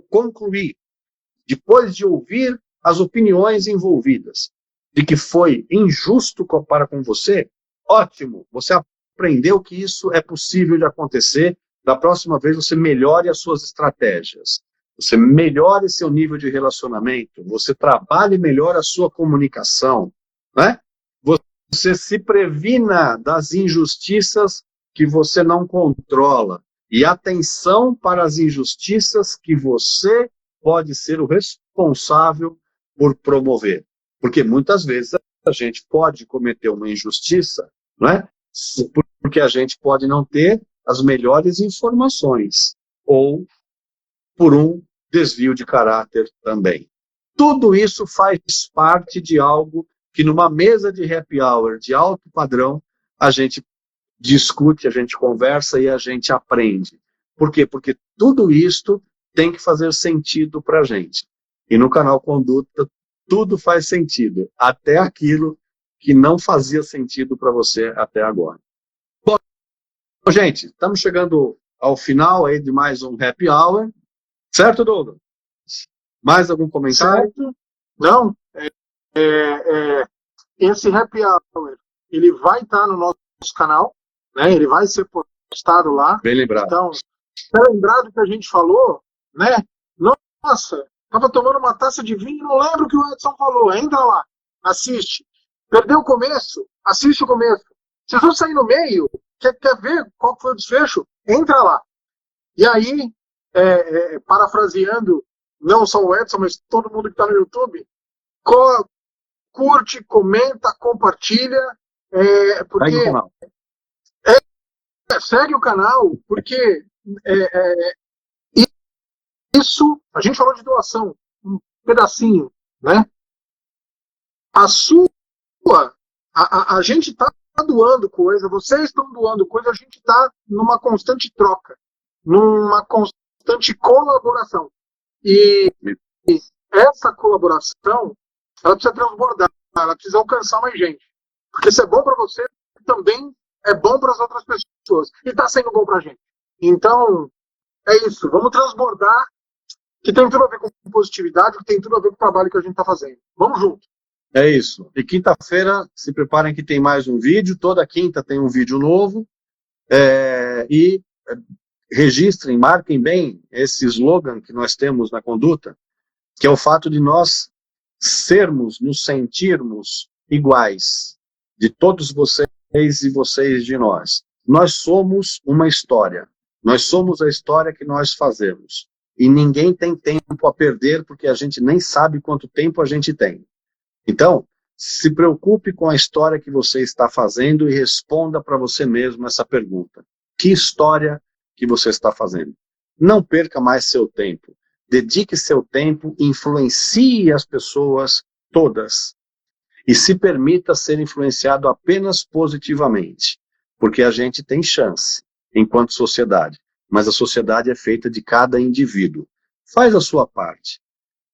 concluir, depois de ouvir as opiniões envolvidas, de que foi injusto para com você, ótimo, você aprendeu que isso é possível de acontecer. Da próxima vez você melhore as suas estratégias, você melhore seu nível de relacionamento, você trabalhe melhor a sua comunicação, né? Você se previna das injustiças que você não controla. E atenção para as injustiças que você pode ser o responsável por promover. Porque muitas vezes a gente pode cometer uma injustiça, não é? Porque a gente pode não ter as melhores informações, ou por um desvio de caráter também. Tudo isso faz parte de algo que numa mesa de happy hour de alto padrão, a gente discute, a gente conversa e a gente aprende. Por quê? Porque tudo isto tem que fazer sentido para a gente. E no canal Conduta, tudo faz sentido, até aquilo que não fazia sentido para você até agora. Bom, gente, estamos chegando ao final aí de mais um happy hour. Certo, Douglas? Mais algum comentário? Certo? Não. Esse happy hour, ele vai estar no nosso canal, né? Ele vai ser postado lá. Bem lembrado. Então, lembrado que a gente falou, né? Nossa, estava tomando uma taça de vinho, não lembro o que o Edson falou. Entra lá, assiste. Perdeu o começo? Assiste o começo. Se você sair no meio, quer ver qual foi o desfecho? Entra lá. E aí, parafraseando não só o Edson, mas todo mundo que está no YouTube, curte, comenta, compartilha, porque segue o canal, porque isso, a gente falou de doação, um pedacinho, né? A gente está doando coisa, vocês estão doando coisa, a gente está numa constante troca, numa constante colaboração. E essa colaboração, ela precisa transbordar, ela precisa alcançar mais gente. Porque se é bom para você, também é bom para as outras pessoas. E está sendo bom para a gente. Então, é isso. Vamos transbordar, que tem tudo a ver com positividade, que tem tudo a ver com o trabalho que a gente está fazendo. Vamos junto. É isso. E quinta-feira, se preparem que tem mais um vídeo. Toda quinta tem um vídeo novo. E registrem, marquem bem esse slogan que nós temos na Conduta, que é o fato de nós sermos, nos sentirmos iguais, de todos vocês e vocês de nós. Nós somos uma história. Nós somos a história que nós fazemos. E ninguém tem tempo a perder, porque a gente nem sabe quanto tempo a gente tem. Então, se preocupe com a história que você está fazendo e responda para você mesmo essa pergunta. Que história que você está fazendo? Não perca mais seu tempo. Dedique seu tempo, influencie as pessoas todas. E se permita ser influenciado apenas positivamente. Porque a gente tem chance, enquanto sociedade. Mas a sociedade é feita de cada indivíduo. Faz a sua parte.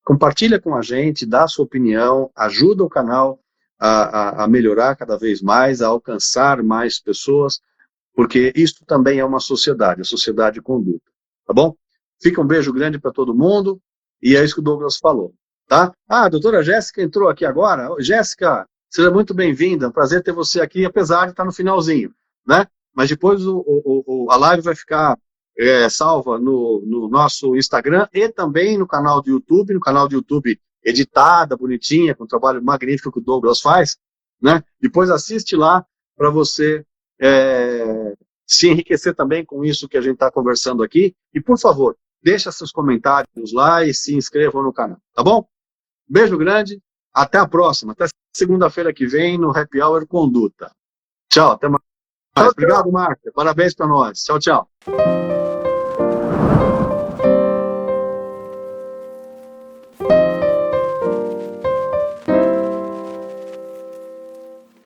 Compartilha com a gente, dá a sua opinião, ajuda o canal a melhorar cada vez mais, a alcançar mais pessoas, porque isto também é uma sociedade, a sociedade conduta, tá bom? Fica um beijo grande para todo mundo, e é isso que o Douglas falou, tá? Ah, a doutora Jéssica entrou aqui agora. Jéssica, seja muito bem-vinda, prazer ter você aqui, apesar de estar no finalzinho, né? Mas depois a live vai ficar salva no nosso Instagram e também no canal do YouTube editada, bonitinha, com o trabalho magnífico que o Douglas faz, né? Depois assiste lá para você se enriquecer também com isso que a gente está conversando aqui. E, por favor, deixa seus comentários lá e se inscrevam no canal, tá bom? Beijo grande, até a próxima, até segunda-feira que vem no Happy Hour Conduta. Tchau, até mais. Obrigado, Marca. Parabéns para nós. Tchau, tchau.